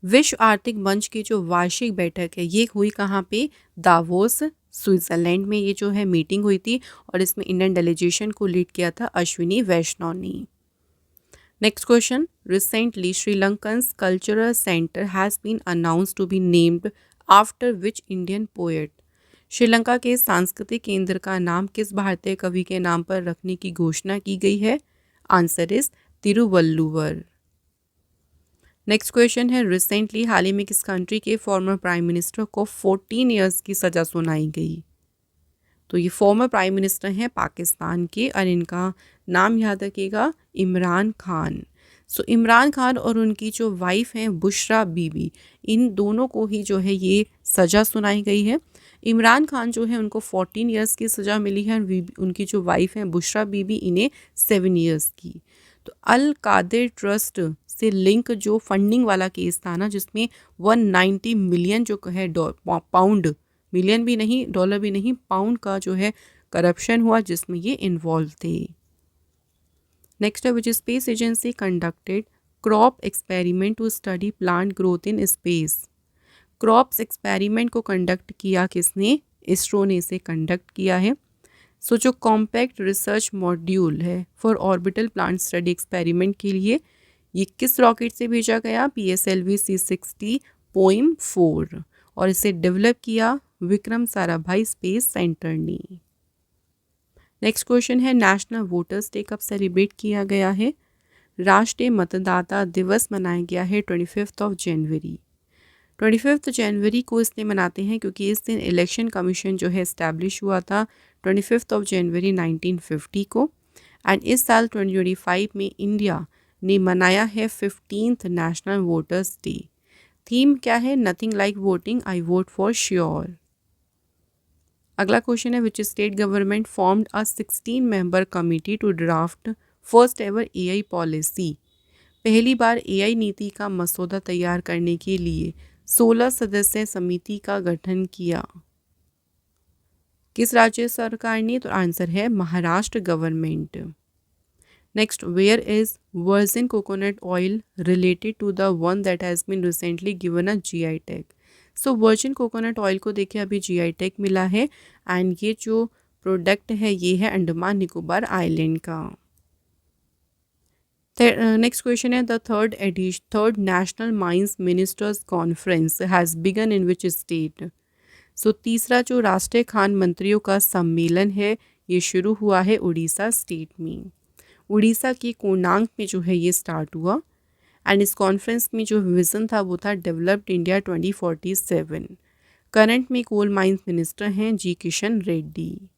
विश्व आर्थिक मंच की जो वार्षिक बैठक है ये हुई कहाँ पे? दावोस स्विट्जरलैंड में ये जो है मीटिंग हुई थी और इसमें इंडियन डेलीगेशन को लीड किया था अश्विनी वैष्णव ने। Next question, recently Sri Lankans cultural centre has been announced to be named after which Indian poet? Sri Lanka के सांस्कृतिक केंद्र का नाम किस भारतीय कवि के नाम पर रखने की घोषणा की गई है? Answer is Thiruvalluvar. Next question है, रिसेंटली हाल ही में किस कंट्री के फॉर्मर प्राइम मिनिस्टर को 14 इयर्स की सज़ा सुनाई गई? तो ये फॉर्मर प्राइम मिनिस्टर हैं पाकिस्तान के और इनका नाम याद रखिएगा, इमरान खान। सो इमरान खान और उनकी जो वाइफ हैं बुशरा बीबी, इन दोनों को ही जो है ये सज़ा सुनाई गई है। इमरान खान जो है उनको 14 इयर्स की सज़ा मिली है और उनकी जो वाइफ हैं बुशरा बीबी इन्हें 7 इयर्स की। तो अल कादिर ट्रस्ट से लिंक जो फंडिंग वाला केस था ना, जिसमें 190 मिलियन जो है पाउंड, मिलियन भी नहीं, डॉलर भी नहीं, पाउंड का जो है करप्शन हुआ जिसमें ये इन्वॉल्व थे। नेक्स्ट है, which space agency conducted crop experiment to study plant growth in space? Crops experiment को कंडक्ट किया किसने? इसरो ने इसे कंडक्ट किया है। सो जो कॉम्पैक्ट रिसर्च मॉड्यूल है for orbital plant study experiment के लिए ये किस रॉकेट से भेजा गया? PSLV C60 POEM-4 और इसे डेवलप किया विक्रम साराभाई स्पेस सेंटर ने। नेक्स्ट क्वेश्चन है, नेशनल वोटर्स डे कब सेलिब्रेट किया गया है? राष्ट्रीय मतदाता दिवस मनाया गया है 25 जनवरी। 25 जनवरी को इसलिए मनाते हैं क्योंकि इस दिन इलेक्शन कमीशन जो है इस्टेब्लिश हुआ था 25 जनवरी 1950 को। एंड इस साल 2025 में इंडिया ने मनाया है 15th national voters day. Theme क्या है? Nothing like voting, I vote for sure. अगला क्वेश्चन है, which state government formed a 16 member committee to draft first ever AI policy? पहली बार AI नीति का मसौदा तैयार करने के लिए 16 सदस्य समिति का गठन किया। किस राज्य सरकार ने? तो आंसर है Maharashtra government. Next, where is virgin coconut oil related to the one that has been recently given a GI tag? So virgin coconut oil को देखिए अभी GI टैग मिला है एंड ये जो प्रोडक्ट है ये है अंडमान निकोबार आइलैंड का। नेक्स्ट क्वेश्चन है, the third national mines ministers conference has begun in which state? So तीसरा जो राष्ट्रीय खान मंत्रियों का सम्मेलन है ये शुरू हुआ है उड़ीसा स्टेट में। उड़ीसा के कोणार्क में जो है ये स्टार्ट हुआ एंड इस कॉन्फ्रेंस में जो विज़न था वो था डेवलप्ड इंडिया 2047। करंट में कोल माइंस मिनिस्टर हैं G Kishan Reddy.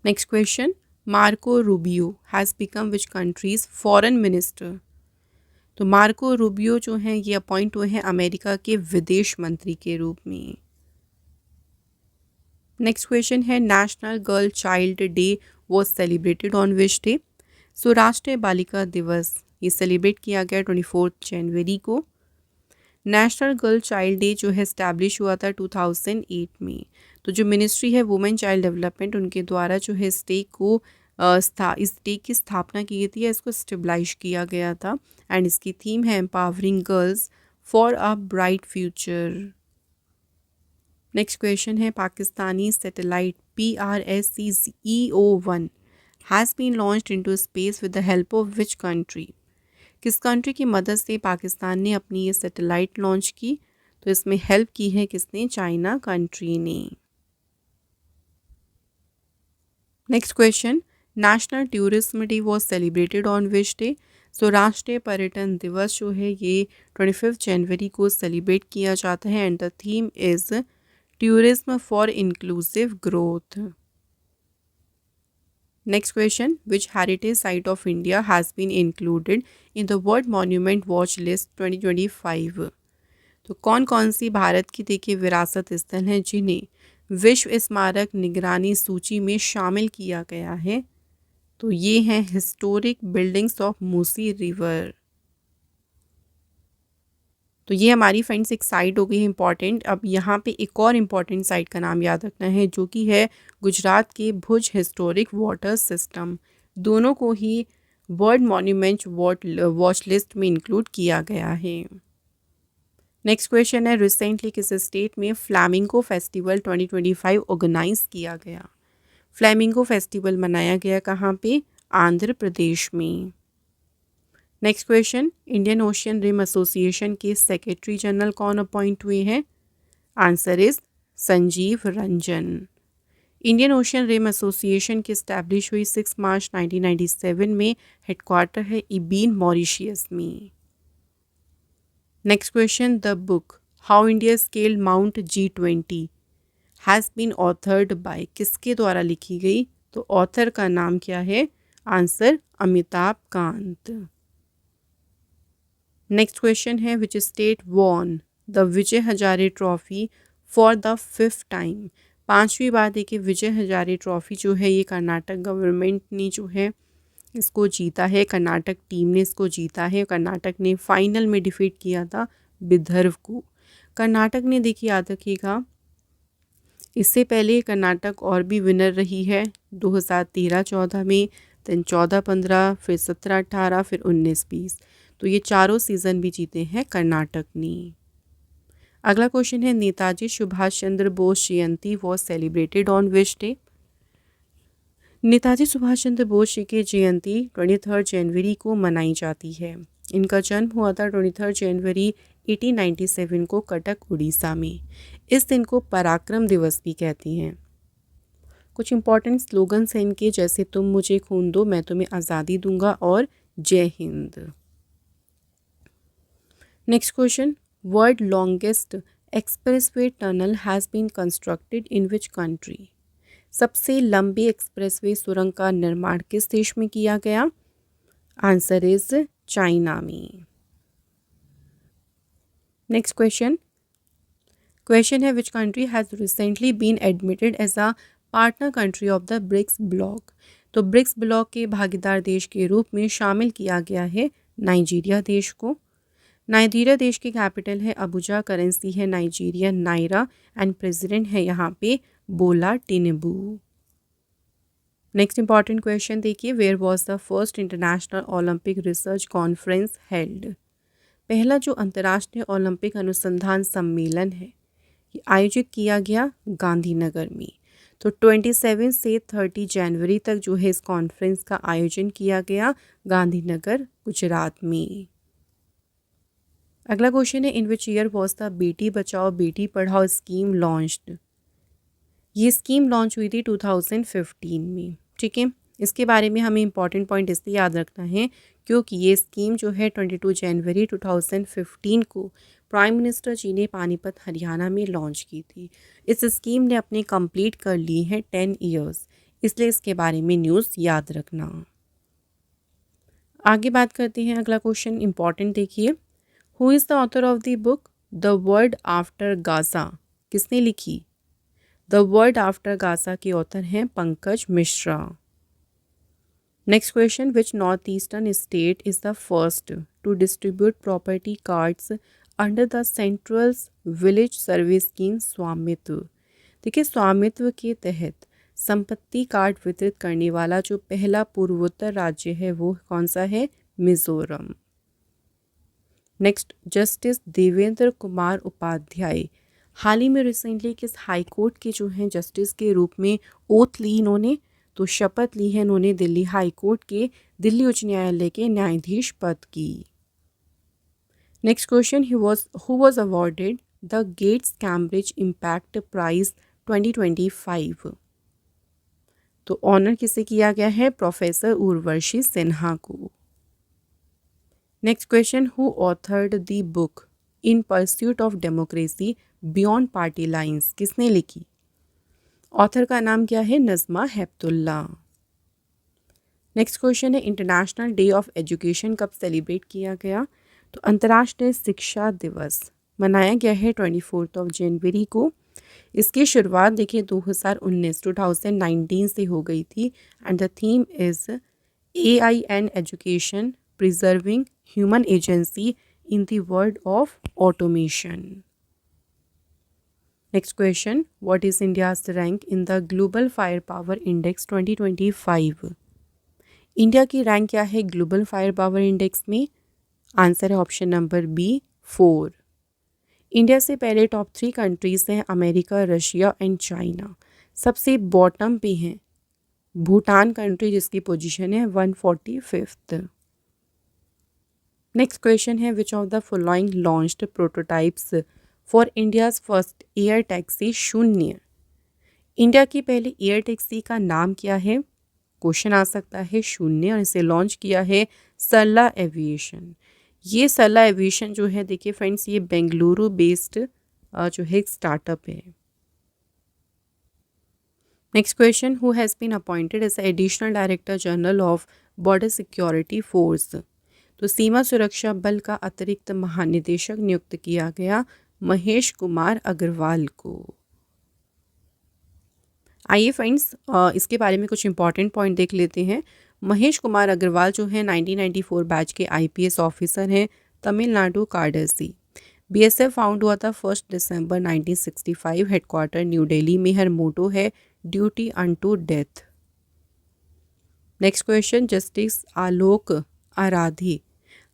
Next question, Marco Rubio has become which country's foreign minister? तो मार्को रूबियो जो हैं ये अपॉइंट हुए हैं अमेरिका के विदेश मंत्री के रूप में। नेक्स्ट क्वेश्चन है, national girl child day was celebrated on which day? So राष्ट्रीय बालिका दिवस ये सेलिब्रेट किया गया 24 जनवरी को। नेशनल गर्ल चाइल्ड डे जो है इस्टेब्लिश हुआ था 2008 में। तो जो मिनिस्ट्री है वुमेन चाइल्ड डेवलपमेंट उनके द्वारा जो है इस डे की स्थापना की गई थी या इसको स्टेबलाइज किया गया था एंड इसकी थीम है empowering girls for a bright future. Next question है, Pakistani satellite PRS-EO-1 has been launched into space with the help of which country? किस कंट्री की मदद से पाकिस्तान ने अपनी ये सैटेलाइट लॉन्च की? तो इसमें हेल्प की है किसने? चाइना कंट्री ने। Next question, national tourism day was celebrated on which day? So राष्ट्रीय पर्यटन दिवस जो है ये 25 जनवरी को सेलिब्रेट किया जाता है and the theme is tourism for inclusive growth. Next question, which heritage site of India has been included in the world monument watch list 2025? तो कौन कौन सी भारत की देखिए विरासत स्थल हैं जिन्हें विश्व स्मारक निगरानी सूची में शामिल किया गया है? तो ये हैं historic buildings of Musi river. तो ये हमारी फ्रेंड्स एक साइट हो गई है इंपॉर्टेंट। अब यहाँ पे एक और इम्पॉर्टेंट साइट का नाम याद रखना है जो कि है गुजरात के भुज हिस्टोरिक वाटर सिस्टम। दोनों को ही वर्ल्ड मॉन्यूमेंट वॉच लिस्ट में इंक्लूड किया गया है। नेक्स्ट क्वेश्चन है, रिसेंटली किस स्टेट में फ्लैमिंगो फेस्टिवल 2025 ऑर्गेनाइज किया गया? फ्लैमिंगो फेस्टिवल मनाया गया कहाँ पे? आंध्र प्रदेश में। Next question, Indian Ocean Rim Association के सेक्रेटरी जनरल कौन अपॉइंट हुए हैं? Answer is Sanjeev Ranjan. Indian Ocean Rim Association की स्टैब्लिश हुई 6 मार्च 1997 में। हेडक्वार्टर है इबीन मॉरिशियस में। Next question, the book how India scaled mount G20 has been authored by, किसके द्वारा लिखी गई? तो ऑथर का नाम क्या है? Answer Amitabh Kant. Next question है, which state won the Vijay Hazare trophy for the 5th time? 5वीं बार देखिए विजय हजारे ट्रॉफी जो है ये कर्नाटक गवर्नमेंट ने जो है इसको जीता है, कर्नाटक टीम ने इसको जीता है। कर्नाटक ने फाइनल में डिफीट किया था विदर्भ को। कर्नाटक ने देखिए याद रखिएगा इससे पहले कर्नाटक और भी विनर रही है 2013-14 में, देन 14-15, फिर 17-18, फिर 19-20। तो ये चारों सीज़न भी जीते हैं कर्नाटक ने। अगला क्वेश्चन है, Netaji Subhash Chandra Bose Jayanti was celebrated on which day? Netaji Subhash Chandra Bose ji की जयंती 23 जनवरी को मनाई जाती है। इनका जन्म हुआ था 23 जनवरी 1897 को कटक उड़ीसा में। इस दिन को पराक्रम दिवस भी कहती हैं। कुछ इंपॉर्टेंट स्लोगन्स हैं इनके, जैसे तुम मुझे खून दो मैं तुम्हें आज़ादी दूंगा और Jai Hind. Next question, world longest expressway tunnel has been constructed in which country? सबसे लंबी एक्सप्रेसवे सुरंग का निर्माण किस देश में किया गया? आंसर इज चाइना में। नेक्स्ट क्वेश्चन है, which country has recently been admitted as a partner country of the BRICS bloc? तो ब्रिक्स ब्लॉक के भागीदार देश के रूप में शामिल किया गया है नाइजीरिया देश को। नाइजीरिया देश की कैपिटल है अबुजा, करेंसी है नाइजीरियन नायरा एंड प्रेसिडेंट है यहाँ पे Bola Tinubu. Next important question देखिए, where was the first international Olympic research conference held? पहला जो अंतर्राष्ट्रीय ओलंपिक अनुसंधान सम्मेलन है ये आयोजित किया गया गांधीनगर में। तो 27 से 30 जनवरी तक जो है इस कॉन्फ्रेंस का आयोजन किया गया गांधीनगर गुजरात में। अगला क्वेश्चन है, in which year was the Beti Bachao Beti Padhao scheme launched? ये स्कीम लॉन्च हुई थी 2015 में। ठीक है, इसके बारे में हमें इंपॉर्टेंट पॉइंट इसलिए याद रखना है क्योंकि ये स्कीम जो है 22 जनवरी 2015 को प्राइम मिनिस्टर जी ने पानीपत हरियाणा में लॉन्च की थी। इस स्कीम ने अपने कंप्लीट कर ली है 10 ईयर्स, इसलिए इसके बारे में न्यूज़ याद रखना। आगे बात करते हैं, अगला क्वेश्चन इंपॉर्टेंट देखिए, who is the author of the book the world after Gaza? किसने लिखी? द वर्ल्ड आफ्टर गाज़ा के ऑथर हैं Pankaj Mishra. Next question, which north eastern state is the first to distribute property cards under the central village service scheme Svamitva? देखिए, स्वामित्व के तहत संपत्ति card वितरित करने वाला जो पहला पूर्वोत्तर राज्य है वो कौन सा है? मिजोरम। नेक्स्ट, जस्टिस देवेंद्र कुमार उपाध्याय हाल ही में रिसेंटली किस हाई कोर्ट के जो हैं जस्टिस के रूप में ओथ ली इन्होंने? तो शपथ ली है इन्होंने दिल्ली हाई कोर्ट के दिल्ली उच्च न्यायालय के न्यायाधीश पद की। Next question, who was awarded the Gates Cambridge impact prize 2025? तो ऑनर किसे किया गया है? प्रोफेसर उर्वशी सिन्हा को। Next question, who authored the book in pursuit of democracy beyond party lines? किसने लिखी? ऑथर का नाम क्या है? नज़मा हेप्तुल्ला। नेक्स्ट क्वेश्चन है, इंटरनेशनल डे ऑफ एजुकेशन कब सेलिब्रेट किया गया? तो अंतर्राष्ट्रीय शिक्षा दिवस मनाया गया है 24 जनवरी को। इसकी शुरुआत देखिए 2019 से हो गई थी and the theme is AIN education preserving human agency in the world of automation. Next question, what is India's rank in the global fire power index 2025? India की रैंक क्या है ग्लोबल फायर पावर इंडेक्स में? Answer है option number B 4। India से पहले top 3 countries हैं America, Russia and China. सबसे bottom पे हैं भूटान कंट्री जिसकी पोजीशन है 145th। नेक्स्ट क्वेश्चन है which of the following launched prototypes for India's first air taxi शून्य। इंडिया की पहली एयर टैक्सी का नाम क्या है? क्वेश्चन आ सकता है शून्य, और इसे लॉन्च किया है सरला एविएशन। ये सरला एविएशन जो है देखिए फ्रेंड्स, ये बेंगलुरु बेस्ड जो है एक स्टार्टअप है। Next question, who has been appointed as additional director general of border security force. तो सीमा सुरक्षा बल का अतिरिक्त महानिदेशक नियुक्त किया गया महेश कुमार अग्रवाल को। आइए फ्रेंड्स इसके बारे में कुछ इंपॉर्टेंट पॉइंट देख लेते हैं। महेश कुमार अग्रवाल जो है 1994 बैच के आईपीएस ऑफिसर हैं, तमिलनाडु कार्डसी। बीएसएफ फाउंड हुआ था 1 दिसंबर 1965, हेडक्वार्टर न्यू दिल्ली में। हर मोटो है duty unto death. Next question, justice Alok Aradhe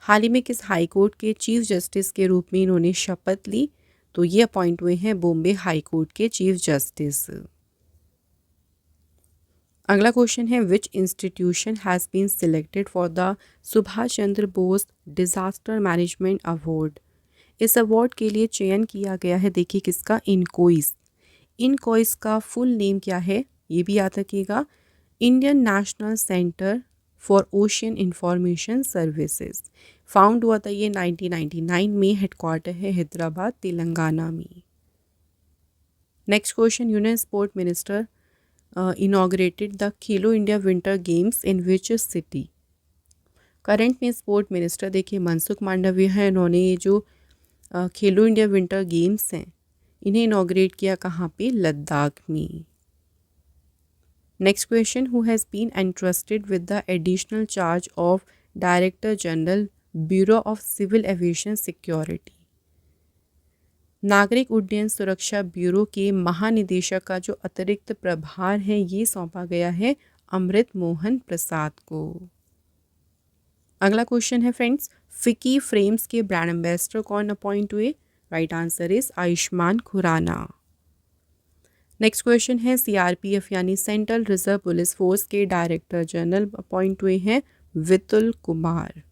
हाल ही में किस हाई कोर्ट के चीफ जस्टिस के रूप में इन्होंने शपथ ली? तो ये अपॉइंट हुए हैं बॉम्बे हाई कोर्ट के चीफ जस्टिस। अगला क्वेश्चन है which institution has been selected for the Subhash Chandra Bose disaster management award. इस अवार्ड के लिए चयन किया गया है, देखिए किसका? इनकोइस। इनकोइस का फुल नेम क्या है ये भी याद रखिएगा, Indian national centre for ocean information services. Found हुआ था ये 1999 में, हेडक्वार्टर है हैदराबाद तेलंगाना में। Next question, union sport minister inaugurated the Khelo India winter games in which city. Current में स्पोर्ट मिनिस्टर देखिए मनसुख मांडविया है, इन्होंने ये जो खेलो इंडिया विंटर गेम्स हैं इन्हें इनॉग्रेट किया कहाँ पे? लद्दाख में। Next question, who has been entrusted with the additional charge of director general bureau of civil aviation security. नागरिक उड्डयन सुरक्षा ब्यूरो के महानिदेशक का जो अतिरिक्त प्रभार है ये सौंपा गया है अमृत मोहन प्रसाद को। अगला क्वेश्चन है फ्रेंड्स, फिकी फ्रेम्स के ब्रांड एम्बेसडर कौन अपॉइंट हुए? Right answer is Ayushmann Khurrana. Next question है, सीआरपीएफ यानी सेंट्रल रिजर्व पुलिस फोर्स के डायरेक्टर जनरल अपॉइंट हुए हैं वितुल कुमार।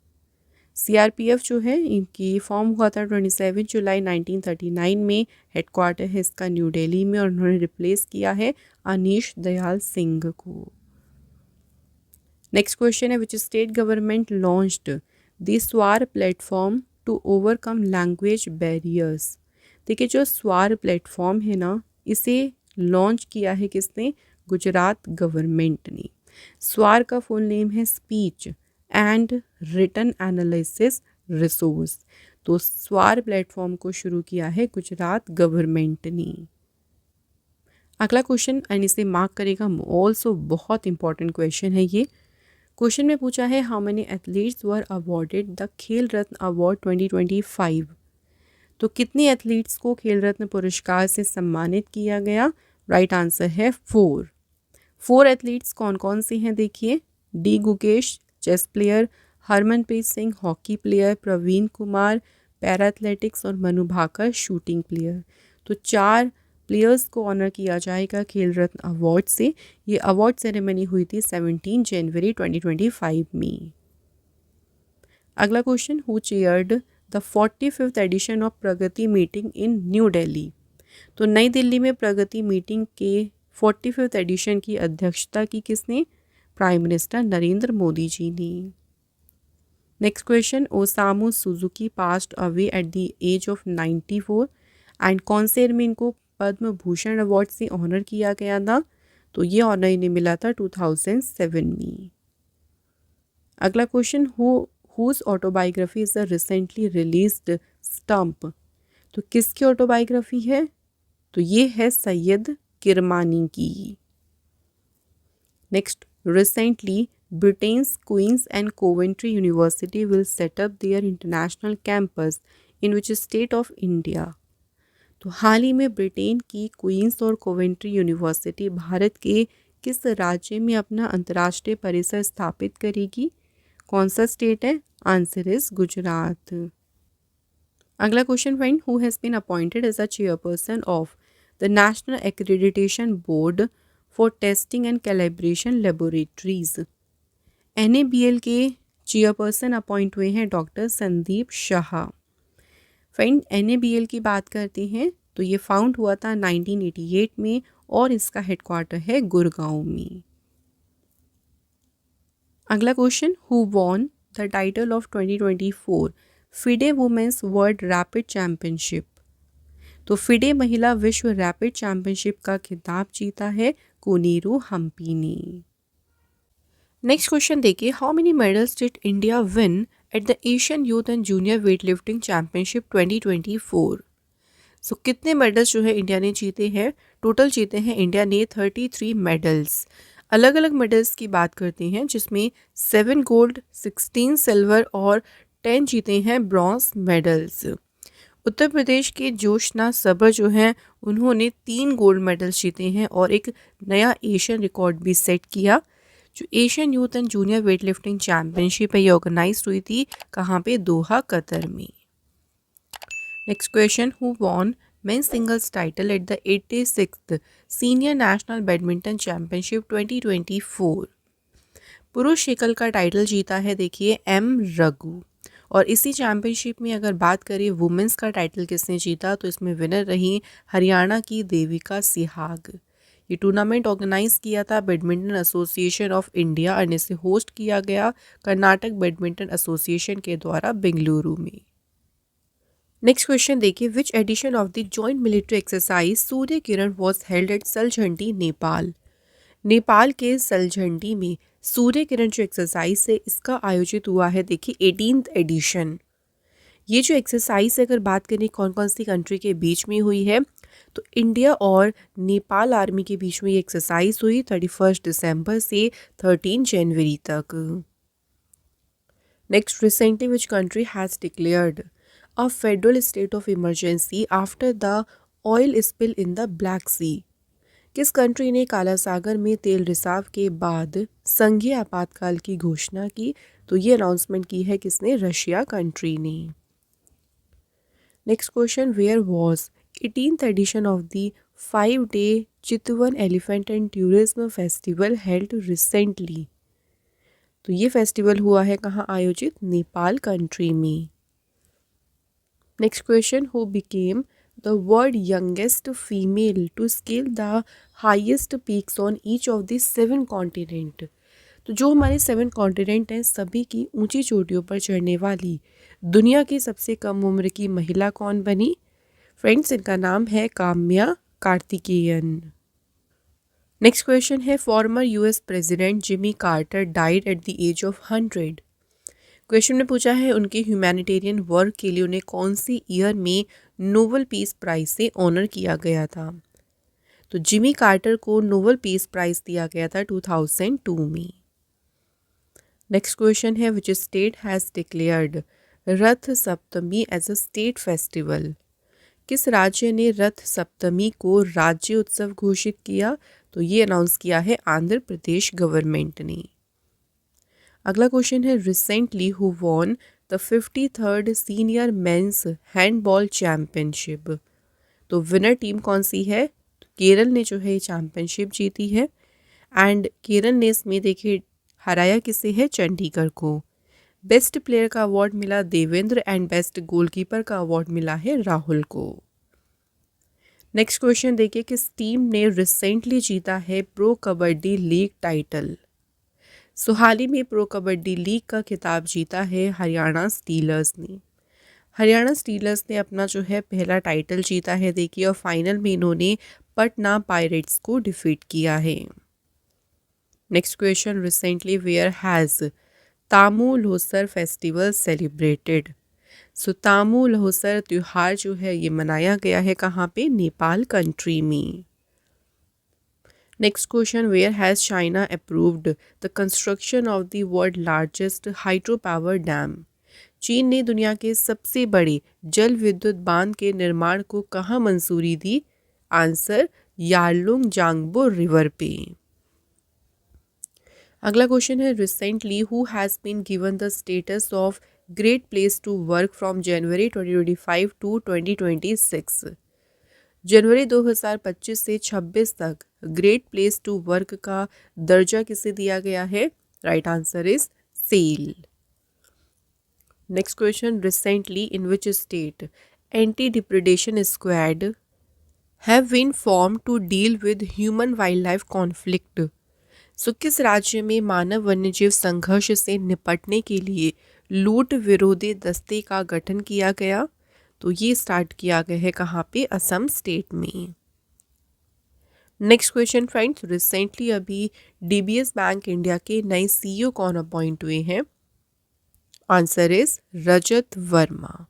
सीआरपीएफ जो है इनकी फॉर्म हुआ था 27 जुलाई 1939 में, हेडक्वार्टर है इसका न्यू दिल्ली में, और उन्होंने रिप्लेस किया है अनीश दयाल सिंह को। नेक्स्ट क्वेश्चन है, which state government launched the SWAR platform to overcome language barriers. देखिए जो स्वार प्लेटफॉर्म है ना, इसे लॉन्च किया है किसने? गुजरात गवर्नमेंट ने। स्वार का फुल नेम है speech and written analysis resource. तो स्वार प्लेटफॉर्म को शुरू किया है गुजरात गवर्नमेंट ने। अगला क्वेश्चन एंड इसे मार्क करेगा ऑल्सो, बहुत इंपॉर्टेंट क्वेश्चन है ये। क्वेश्चन में पूछा है how many athletes were awarded the खेल रत्न अवार्ड 2025। तो कितने एथलीट्स को खेल रत्न पुरस्कार से सम्मानित किया गया? राइट आंसर है 4। 4 एथलीट्स कौन कौन से हैं देखिए, D Gukesh chess player, Harmanpreet Singh hockey player, Praveen Kumar para athletics और मनु भाकर शूटिंग प्लेयर। तो 4 प्लेयर्स को ऑनर किया जाएगा खेल रत्न अवार्ड से। ये अवार्ड सेरेमनी हुई थी 17 जनवरी 2025 में। अगला question, who chaired the 45th edition of Pragati meeting in new Delhi. तो नई दिल्ली में प्रगति मीटिंग के 45th एडिशन की अध्यक्षता की किसने? प्राइम मिनिस्टर नरेंद्र मोदी जी ने। Next question, Osamu Suzuki passed away at the age of 94 and कौन से ईयर में इनको पद्म भूषण अवार्ड से ऑनर किया गया था? तो ये ऑनर इन्हें मिला था 2007 में। अगला question, whose autobiography is the recently released stump. तो किसकी ऑटोबायोग्राफी है? तो ये है सैयद किरमानी की। Next, recently Britain's Queen's and Coventry University will set up their international campus in which state of India. तो हाल ही में ब्रिटेन की क्वींस और कोवेंट्री यूनिवर्सिटी भारत के किस राज्य में अपना अंतर्राष्ट्रीय परिसर स्थापित करेगी? कौन सा स्टेट है? Answer is Gujarat. अगला question friend, who has been appointed as a chairperson of the national accreditation board for testing and calibration laboratories. NABL के चेयरपर्सन अपॉइंट हुए हैं doctor Sandeep Shah. Friend, NABL की बात करते हैं तो ये फाउंड हुआ था 1988 में और इसका हेडक्वार्टर है गुड़गांव में। अगला question, who won the title of 2024 FIDE women's world rapid championship. तो फिडे महिला विश्व रैपिड चैंपियनशिप का खिताब जीता है कोनेरू हम्पी ने। नेक्स्ट क्वेश्चन देखिए, how many medals did India win at the Asian youth and junior weight lifting championship 2024। सो कितने मेडल्स जो है इंडिया ने जीते हैं? टोटल जीते हैं इंडिया ने 33 मेडल्स। अलग अलग मेडल्स की बात करते हैं जिसमें 7 गोल्ड, 16 सिल्वर और 10 जीते हैं ब्रॉन्ज मेडल्स। उत्तर प्रदेश के जोशना सबर जो हैं उन्होंने 3 गोल्ड मेडल्स जीते हैं और एक नया एशियन रिकॉर्ड भी सेट किया। जो Asian youth and junior weight lifting championship है ये ऑर्गेनाइज हुई थी कहाँ पे? दोहा, कतर में। Next question, who von main singles title at the 86th senior national badminton championship 2024। पुरुष एकल का टाइटल जीता है देखिए M रघु। और इसी चैंपियनशिप में अगर बात करें वुमेंस का टाइटल किसने जीता तो इसमें विनर रही हरियाणा की देविका सिहाग। ये टूर्नामेंट ऑर्गेनाइज किया था बैडमिंटन एसोसिएशन ऑफ इंडिया और इसे होस्ट किया गया कर्नाटक बैडमिंटन एसोसिएशन के द्वारा बेंगलुरु में। नेक्स्ट क्वेश्चन देखिए, which edition of the joint military exercise Surya Kiran was held at Saljhandi Nepal. Nepal के सलझंडी में सूर्य किरण जो एक्सरसाइज है इसका आयोजित हुआ है देखिए 18th एडिशन। ये जो एक्सरसाइज अगर बात करें कौन कौन सी कंट्री के बीच में हुई है तो इंडिया और नेपाल आर्मी के बीच में ये एक्सरसाइज हुई 31 दिसंबर से 13 जनवरी तक। Next, recently which country has declared a federal state of emergency after the oil spill in the Black Sea। किस कंट्री ने काला सागर में तेल रिसाव के बाद संघीय आपातकाल की घोषणा की? तो ये अनाउंसमेंट की है किसने? रशिया कंट्री ने। Next question, where was 18th edition of the 5-day Chitwan elephant and tourism festival held recently. तो ये फेस्टिवल हुआ है कहाँ आयोजित? नेपाल कंट्री में। Next question, who became the world youngest female to scale the highest peaks on each of the 7 continent। तो जो हमारे 7 कॉन्टिनेंट हैं सभी की ऊंची चोटियों पर चढ़ने वाली दुनिया की सबसे कम उम्र की महिला कौन बनी? फ्रेंड्स, इनका नाम है काम्या कार्तिकेयन। नेक्स्ट क्वेश्चन है, former US president Jimmy Carter died at the age of 100। Question में पूछा है उनके ह्यूमैनिटेरियन वर्क के लिए उन्हें कौन सी ईयर में नोबेल पीस प्राइज से ऑनर किया गया था। तो जिमी कार्टर को नोबेल पीस प्राइज दिया गया था 2002 में। नेक्स्ट क्वेश्चन है, which state has declared Rath Saptami as a state festival. किस राज्य ने रथ सप्तमी को राज्य उत्सव घोषित किया? तो ये अनाउंस किया है आंध्र प्रदेश गवर्नमेंट ने। अगला क्वेश्चन है, recently who won the 53rd senior mains handball championship. तो विनर टीम कौन सी है? तो केरल ने जो है चैंपियनशिप जीती है एंड केरल ने इसमें देखिए हराया किसे है? चंडीगढ़ को। बेस्ट प्लेयर का अवार्ड मिला देवेंद्र एंड बेस्ट गोलकीपर का अवार्ड मिला है राहुल को। नेक्स्ट क्वेश्चन देखिए, किस टीम ने रिसेंटली जीता है प्रो कबड्डी लीग टाइटल। सो हाल ही में प्रो कबड्डी लीग का खिताब जीता है हरियाणा स्टीलर्स ने। हरियाणा स्टीलर्स ने अपना जो है पहला टाइटल जीता है देखिए और फाइनल में इन्होंने पटना पायरेट्स को डिफीट किया है। Next question, recently where has Tamu Lhosar festival celebrated. So Tamu Lhosar त्यौहार जो है ये मनाया गया है कहाँ पे? नेपाल कंट्री में। Next question, where has China approved the construction of the world largest hydro power dam. चीन ने दुनिया के सबसे बड़े जल विद्युत बांध के निर्माण को कहाँ मंजूरी दी? आंसर, यारलुंग जांगबो रिवर पे। अगला क्वेश्चन है, recently who has been given the status of great place to work from January 2025 to 2026। जनवरी 2025 से 26 तक ग्रेट प्लेस टू वर्क का दर्जा किसे दिया गया है? Right answer is SAIL. Next question, recently in which state anti depredation squad have been form to deal with human wild life conflict. So किस राज्य में मानव वन्यजीव संघर्ष से निपटने के लिए लूट विरोधी दस्ते का गठन किया गया? तो ये स्टार्ट किया गया है कहाँ पे? असम स्टेट में। नेक्स्ट क्वेश्चन फ्रेंड्स, रिसेंटली अभी डीबीएस बैंक इंडिया के नए सीईओ कौन अपॉइंट हुए हैं? Answer is Rajat Verma.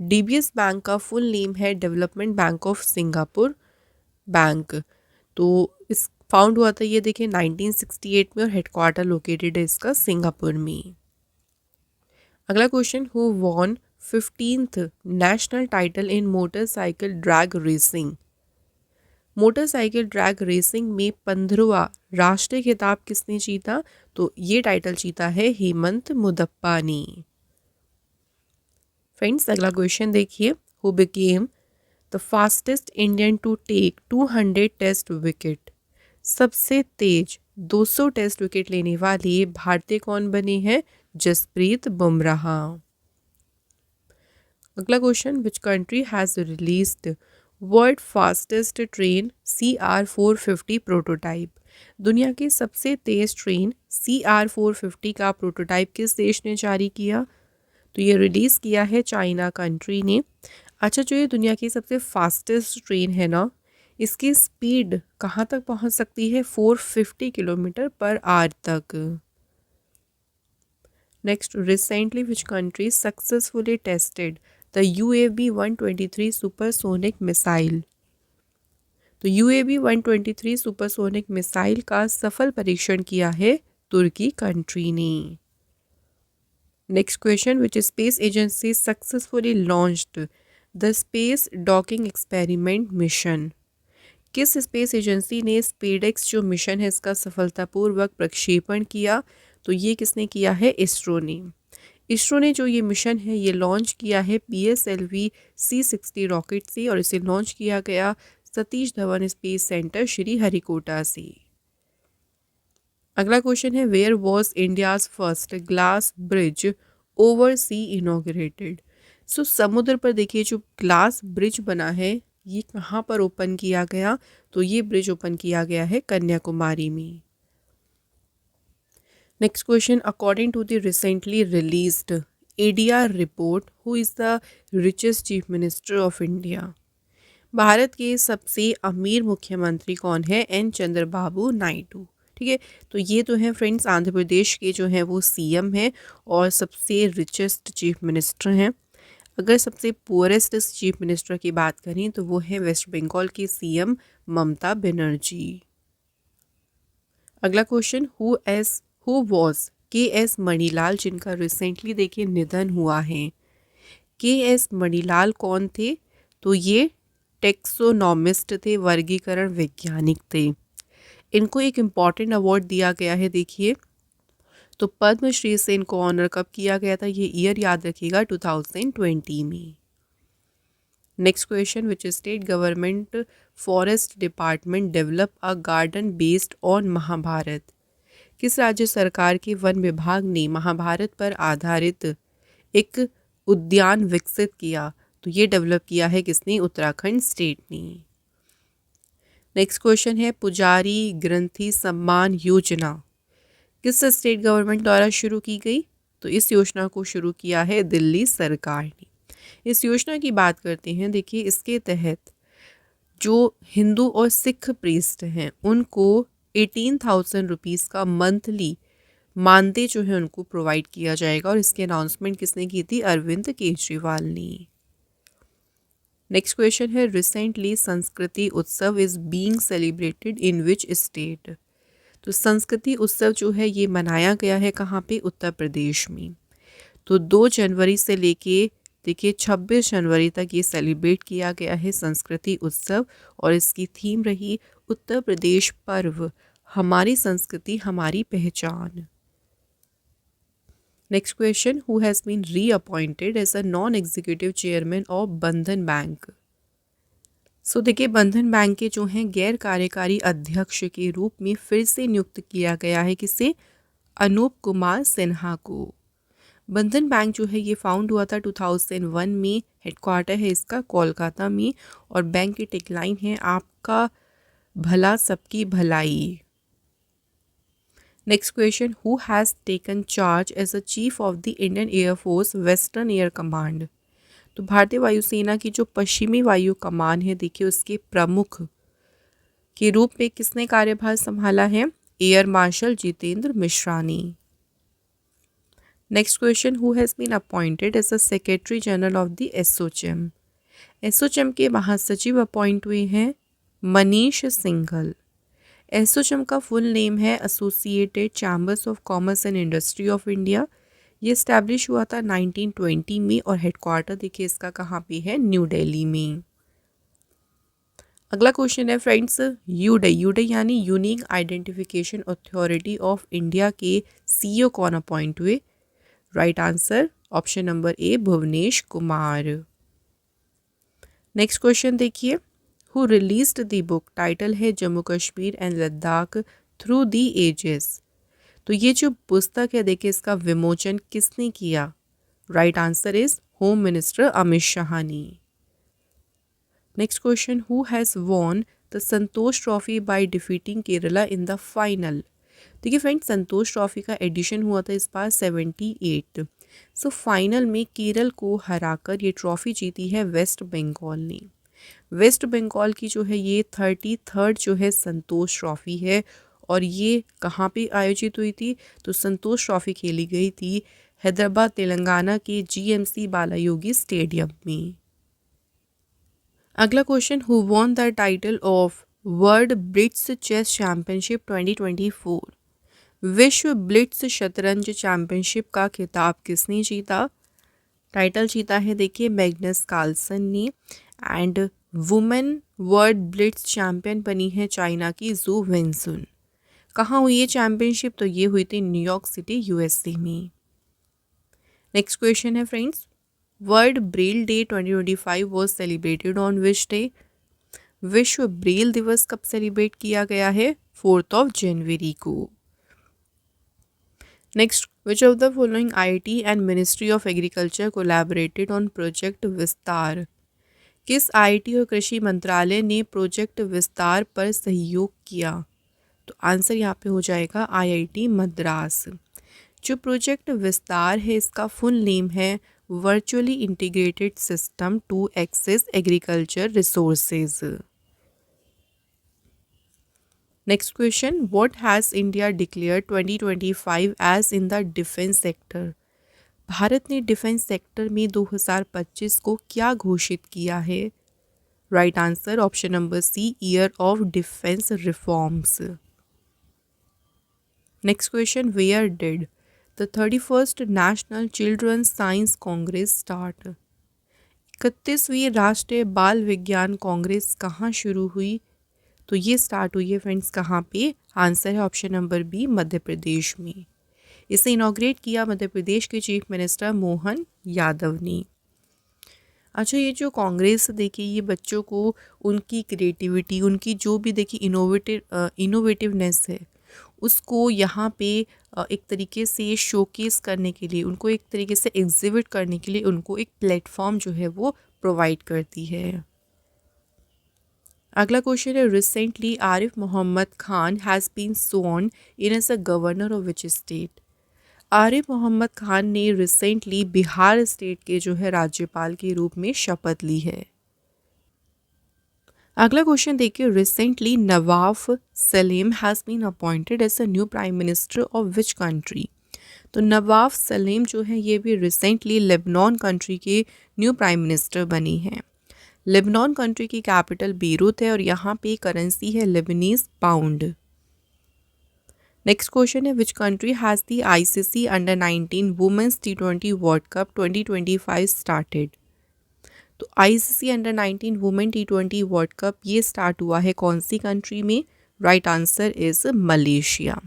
DBS bank का फुल नेम है development bank of Singapore bank. तो इस फाउंड हुआ था ये देखिए 1968 में और हेडक्वार्टर लोकेटेड है इसका सिंगापुर में। अगला question, who von 15th national title in motorcycle drag racing. Motorcycle drag racing में 15वां राष्ट्रीय खिताब किसने जीता? तो ये टाइटल जीता है हेमंत मुदप्पा ने। फ्रेंड्स अगला क्वेश्चन देखिए, who became the fastest Indian to take 200 test wicket. सबसे तेज 200 टेस्ट विकेट लेने वाले भारतीय कौन बने हैं? जसप्रीत बुमराह। अगला question, which country has released world fastest train CR450 prototype. दुनिया की सबसे तेज ट्रेन CR450 का प्रोटोटाइप किस देश ने जारी किया? तो ये रिलीज़ किया है चाइना कंट्री ने। अच्छा, जो ये दुनिया की सबसे फास्टेस्ट ट्रेन है ना, इसकी स्पीड कहाँ तक पहुँच सकती है? 450 किलोमीटर पर आवर तक। Next, recently which country successfully tested the UAV 123 supersonic missile. तो UAV 123 सुपरसोनिक मिसाइल का सफल परीक्षण किया है तुर्की कंट्री ने। Next question, which space agency successfully launched the space docking experiment mission. किस स्पेस एजेंसी ने स्पेडेक्स जो मिशन है इसका सफलतापूर्वक प्रक्षेपण किया? तो ये किसने किया है? इसरो ने। इसरो ने जो ये मिशन है ये लॉन्च किया है PSLV C60 रॉकेट से और इसे लॉन्च किया गया सतीश धवन स्पेस सेंटर श्रीहरिकोटा से। अगला क्वेश्चन है, where was India's first glass bridge over sea inaugurated. So समुद्र पर देखिए जो ग्लास ब्रिज बना है ये कहाँ पर ओपन किया गया? तो ये ब्रिज ओपन किया गया है कन्याकुमारी में। Next question, according to the recently released ADR report, who is the richest chief minister of India. Bharat के सबसे अमीर मुख्यमंत्री कौन है? N चंद्रबाबू नायडू। ठीक है, तो ये तो है फ्रेंड्स आंध्र प्रदेश के जो हैं वो CM हैं और सबसे रिचेस्ट चीफ मिनिस्टर हैं। अगर सबसे पुअरेस्ट चीफ मिनिस्टर की बात करें तो वो है वेस्ट बंगाल की CM ममता बनर्जी। अगला question, who was KS Manilal, जिनका रिसेंटली देखिए निधन हुआ है। KS मणिलाल कौन थे? तो ये टेक्सोनॉमिस्ट थे, वर्गीकरण वैज्ञानिक थे। इनको एक इम्पॉर्टेंट अवार्ड दिया गया है देखिए, तो पद्मश्री से इनको ऑनर कब किया गया था? ये ईयर याद रखिएगा 2020 में। Next question, which state government forest department develop a garden based on Mahabharata. किस राज्य सरकार के वन विभाग ने महाभारत पर आधारित एक उद्यान विकसित किया? तो ये डेवलप किया है किसने? उत्तराखंड स्टेट ने। नेक्स्ट क्वेश्चन है, पुजारी ग्रंथी सम्मान योजना किस स्टेट गवर्नमेंट द्वारा शुरू की गई? तो इस योजना को शुरू किया है दिल्ली सरकार ने। इस योजना की बात करते हैं, देखिए इसके तहत जो हिंदू और सिख प्रीस्ट हैं उनको 18,000 रुपीज़ का मंथली मानदेय जो है उनको प्रोवाइड किया जाएगा और इसकी अनाउंसमेंट किसने की थी? अरविंद केजरीवाल ने। नेक्स्ट क्वेश्चन है, रिसेंटली संस्कृति उत्सव is being celebrated in which state. तो संस्कृति उत्सव जो है ये मनाया गया है कहाँ पे? उत्तर प्रदेश में। तो 2 जनवरी से लेके देखिए 26 जनवरी तक ये सेलिब्रेट किया गया है संस्कृति उत्सव और इसकी थीम रही उत्तर प्रदेश पर्व, हमारी संस्कृति हमारी पहचान। Next question, who has been reappointed as a non executive chairman of Bandhan bank. So देखिए, बंधन बैंक के जो हैं गैर कार्यकारी अध्यक्ष के रूप में फिर से नियुक्त किया गया है किसे? अनूप कुमार सिन्हा को। बंधन बैंक जो है ये फाउंड हुआ था 2001 में, हेडक्वार्टर है इसका कोलकाता में, और बैंक की टेकलाइन है आपका भला सबकी भलाई। Next question, who has taken charge as a chief of the Indian air force western air command. तो भारतीय वायुसेना की जो पश्चिमी वायु कमान है, देखिए उसके प्रमुख के रूप में किसने कार्यभार संभाला है? एयर मार्शल जितेंद्र मिश्रा ने। Next question, who has been appointed as a secretary general of the ASSOCHAM. ASSOCHAM के महासचिव अपॉइंट हुए हैं मनीष सिंघल। एसोचैम का फुल नेम है associated chambers of commerce and industry of India. ये इस्टेब्लिश हुआ था 1920 में, और हेडक्वार्टर देखिए इसका कहाँ पे है? न्यू दिल्ली में। अगला क्वेश्चन है फ्रेंड्स, यूडे यानी unique identification authority of India के सीईओ कौन अपॉइंट हुए? Right answer option number A, Bhuvnesh Kumar. Next question देखिए, who released the book, title है Jammu Kashmir and Ladakh through the ages. तो ये जो पुस्तक है देखिए इसका विमोचन किसने किया? Right answer is home minister Amit Shah ने। Next question, who has won the Santosh trophy by defeating Kerala in the final. देखिए फ्रेंड्स, संतोष ट्रॉफी का एडिशन हुआ था इस बार 78। सो फाइनल में केरल को हराकर ये ट्रॉफी जीती है वेस्ट बंगाल ने। वेस्ट बंगाल की जो है ये 33rd जो है संतोष ट्रॉफी है, और ये कहाँ पे आयोजित हुई थी? तो संतोष ट्रॉफी खेली गई थी हैदराबाद तेलंगाना के जीएमसी बालायोगी स्टेडियम में। अगला question, who won the title of world blitz chess championship 2024। विश्व ब्लिट्स शतरंज चैंपियनशिप का खिताब किसने जीता? टाइटल जीता है देखिए मैग्नस कार्लसन ने। And women world Blitz champion बनी है चाइना की जू वेंसुन। कहाँ हुई ये चैंपियनशिप? तो ये हुई थी न्यूयॉर्क सिटी यूएसए में। नेक्स्ट क्वेश्चन है friends, world Braille day 2025 was celebrated on which day. विश्व ब्रेल दिवस कब सेलिब्रेट किया गया है? 4 जनवरी को। Next, which of the following IIT and ministry of agriculture collaborated on project विस्तार। किस आईआईटी और कृषि मंत्रालय ने प्रोजेक्ट विस्तार पर सहयोग किया? तो आंसर यहाँ पे हो जाएगा आईआईटी मद्रास। जो प्रोजेक्ट विस्तार है इसका फुल नेम है virtually integrated system to access agriculture resources. Next question, what has India declare 2025 as in the defence sector. भारत ने डिफेंस सेक्टर में 2025 को क्या घोषित किया है? Right answer option number C, year of defence reforms. Next question, where did the 31st national children's science congress start. 31वीं राष्ट्रीय बाल विज्ञान कांग्रेस कहाँ शुरू हुई? तो ये स्टार्ट हुई है फ्रेंड्स कहाँ पे? आंसर है option number B, Madhya Pradesh में। इसे इनॉग्रेट किया मध्य प्रदेश के चीफ मिनिस्टर मोहन यादव ने। अच्छा, ये जो कांग्रेस देखिए ये बच्चों को उनकी क्रिएटिविटी, उनकी जो भी देखिए इनोवेटिवनेस है उसको यहाँ पे एक तरीके से शोकेस करने के लिए, उनको एक तरीके से एग्जिबिट करने के लिए उनको एक प्लेटफॉर्म जो है वो प्रोवाइड करती है। अगला क्वेश्चन है, recently Arif Mohammad Khan has been स्worn in as a governor of which state. Arif Mohammad Khan ने रिसेंटली बिहार स्टेट के जो है राज्यपाल के रूप में शपथ ली है। अगला क्वेश्चन देखिए, recently Nawaf Salim has been appointed as a new prime minister of which country. तो नवाफ सलीम जो है ये भी रिसेंटली लेबनान कंट्री के न्यू प्राइम मिनिस्टर बनी हैं। लेबनान कंट्री की कैपिटल बीरूत है और यहाँ पे करेंसी है लेबनीज पाउंड। नेक्स्ट क्वेश्चन है, which country has the ICC under nineteen women's T20 world cup 2025 started. तो ICC under nineteen women T20 world cup ये स्टार्ट हुआ है कौन सी कंट्री में? Right answer is Malaysia.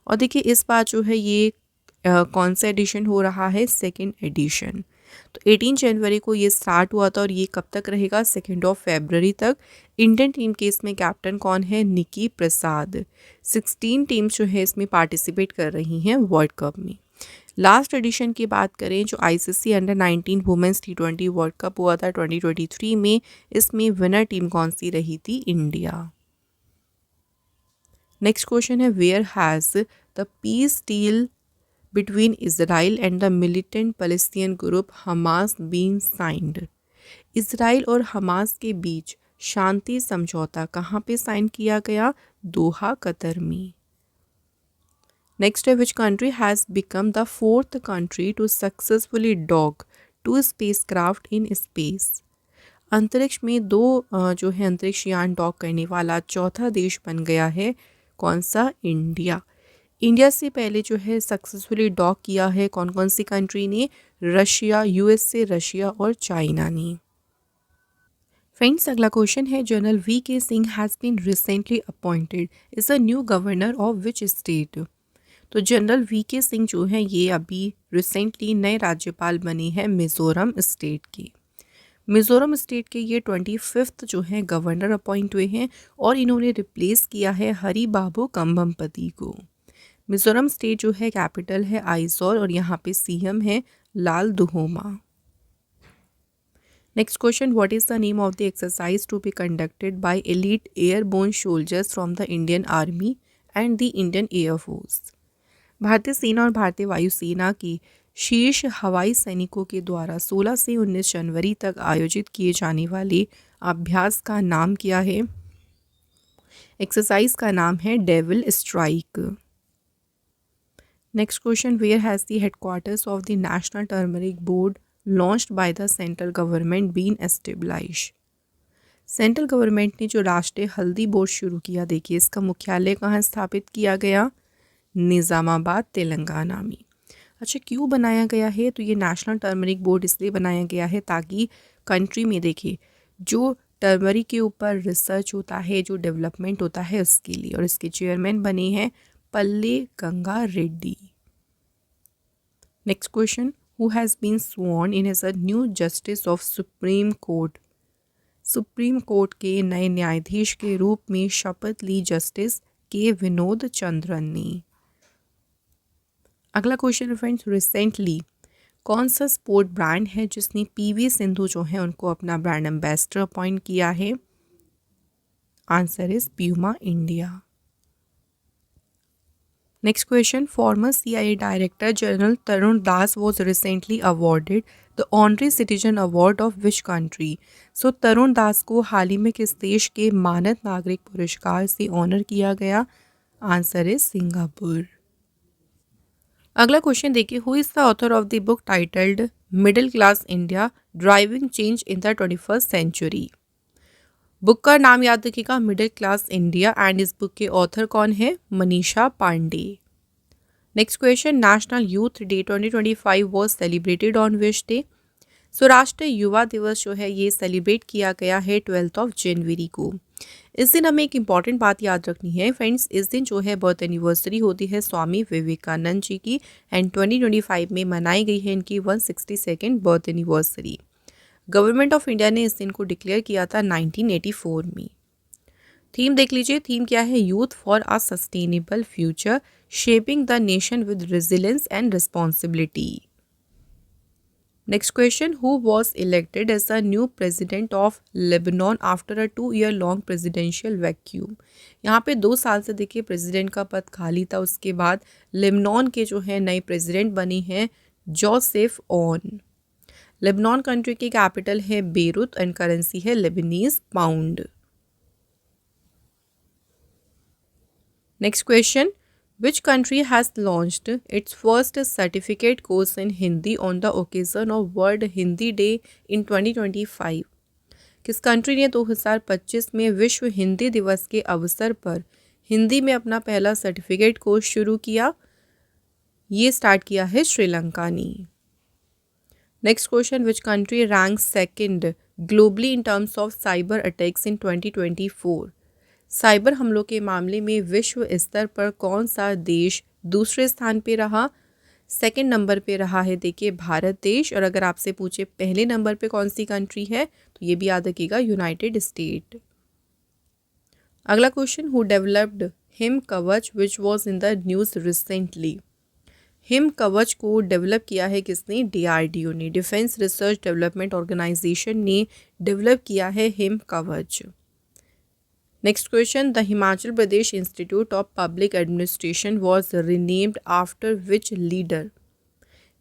और देखिए इस बार जो है ये कौन सा एडिशन हो रहा है? Second edition. तो 18 जनवरी को ये स्टार्ट हुआ था और ये कब तक रहेगा? 2 फरवरी तक। इंडियन टीम के इसमें कैप्टन कौन है? निकी प्रसाद। 16 टीम्स जो है इसमें पार्टिसिपेट कर रही हैं वर्ल्ड कप में। लास्ट एडिशन की बात करें जो ICC under nineteen women's T20 world cup हुआ था 2023 में, इसमें विनर टीम कौन सी रही थी? इंडिया। नेक्स्ट क्वेश्चन है where has the peace deal between Israel and the militant Palestinian group Hamas been signed? Israel और हमास के बीच शांति समझौता कहाँ पे साइन किया गया? दोहा, कतर में। नेक्स्ट है which country has become the 4th country to successfully dock 2 spacecraft in space? अंतरिक्ष में 2 जो है अंतरिक्ष यान डॉक करने वाला चौथा देश बन गया है। कौन सा? इंडिया। इंडिया से पहले जो है सक्सेसफुली डॉक किया है कौन कौन सी कंट्री ने? रशिया, यूएसए, रशिया और चाइना ने। फ्रेंड्स, अगला क्वेश्चन है general V K Singh has been recently appointed is a new governor of which state? तो जनरल वी के सिंह जो हैं ये अभी रिसेंटली नए राज्यपाल बने हैं मिज़ोरम स्टेट के। मिज़ोरम स्टेट के ये 25th जो हैं गवर्नर अपॉइंट हुए हैं और इन्होंने रिप्लेस किया है हरी बाबू कंभमपति को। मिज़ोरम स्टेट जो है कैपिटल है आइजोल और यहाँ पे सीएम है Lalduhoma. Next question what is the name of the exercise to be conducted by elite airborne soldiers from the Indian army and the Indian air force? भारतीय सेना और भारतीय वायुसेना की शीर्ष हवाई सैनिकों के द्वारा 16 से 19 जनवरी तक आयोजित किए जाने वाले अभ्यास का नाम क्या है? एक्सरसाइज का नाम है devil strike. Next question where has the headquarters of the national turmeric board launched by the central government been established? Central government ने जो राष्ट्रीय हल्दी बोर्ड शुरू किया, देखिए इसका मुख्यालय कहाँ स्थापित किया गया? निज़ामाबाद, तेलंगाना में। अच्छा, क्यों बनाया गया है? तो ये नेशनल टर्मरिक बोर्ड इसलिए बनाया गया है ताकि कंट्री में देखिए जो टर्मरिक के ऊपर रिसर्च होता है, जो डेवलपमेंट होता है उसके लिए, और इसके चेयरमैन बने हैं Palle Ganga Reddy. Next question who has been sworn in as a new justice of supreme court? Supreme court के नए न्यायाधीश के रूप में शपथ ली जस्टिस के विनोद चंद्रन ने। अगला क्वेश्चन फ्रेंड्स, रिसेंटली कौन सा स्पोर्ट ब्रांड है जिसने पीवी सिंधु जो है उनको अपना ब्रांड एम्बेसडर अपॉइंट किया है? Answer is Puma India. Next question former CIA director general Tarun Das was recently awarded the honorary citizen award of which country? So Tarun Das को हाल ही में किस देश के मानद नागरिक पुरस्कार से ऑनर किया गया? Answer is Singapore. अगला क्वेश्चन देखिए who is the author of the book titled middle class India driving change in the 21st century? Book का नाम याद रखिएगा मिडिल क्लास इंडिया एंड इस बुक के ऑथर कौन है? Manisha Pande. Next question national youth day 2025 was celebrated on which day? So राष्ट्रीय युवा दिवस जो है ये सेलिब्रेट किया गया है 12 जनवरी को। इस दिन हमें एक इम्पॉर्टेंट बात याद रखनी है फ्रेंड्स, इस दिन जो है बर्थ एनिवर्सरी होती है स्वामी विवेकानंद जी की एंड 2025 में मनाई गई है इनकी 162nd birth anniversary. Government of India ने इस दिन को डिक्लेयर किया था 1984 में। थीम देख लीजिए, थीम क्या है? Youth for a sustainable future shaping the nation with resilience and responsibility. Next question who was elected as the new president of Lebanon after a 2-year long presidential vacuum? यहाँ पे 2 साल से देखिए president का पद खाली था, उसके बाद लेबनान के जो है नए प्रेसिडेंट बनी हैं जोसेफ ऑन। लेबनान कंट्री की कैपिटल है बेरूत एंड करेंसी है Lebanese pound. Next question Which country has launched its first certificate course in Hindi on the occasion of World Hindi Day in 2025? किस country ने 2025 में विश्व हिंदी दिवस के अवसर पर हिंदी में अपना पहला सर्टिफिकेट कोर्स शुरू किया? ये स्टार्ट किया है श्रीलंका ने। Next question which country rank second globally in terms of cyber attacks in 2024? Cyber हमलों के मामले में विश्व स्तर पर कौन सा देश दूसरे स्थान पे रहा? सेकंड नंबर पे रहा है देखिए भारत देश, और अगर आपसे पूछे पहले नंबर पे कौन सी कंट्री है तो ये भी याद रखिएगा यूनाइटेड स्टेट। अगला question, who developed Him Kavach which was in the news recently. Him Kavach को डेवलप किया है किसने, डीआरडीओ ने, डिफेंस रिसर्च डेवलपमेंट ऑर्गेनाइजेशन ने डेवलप किया है Him Kavach. Next question, the Himachal Pradesh institute of public administration was renamed after which leader.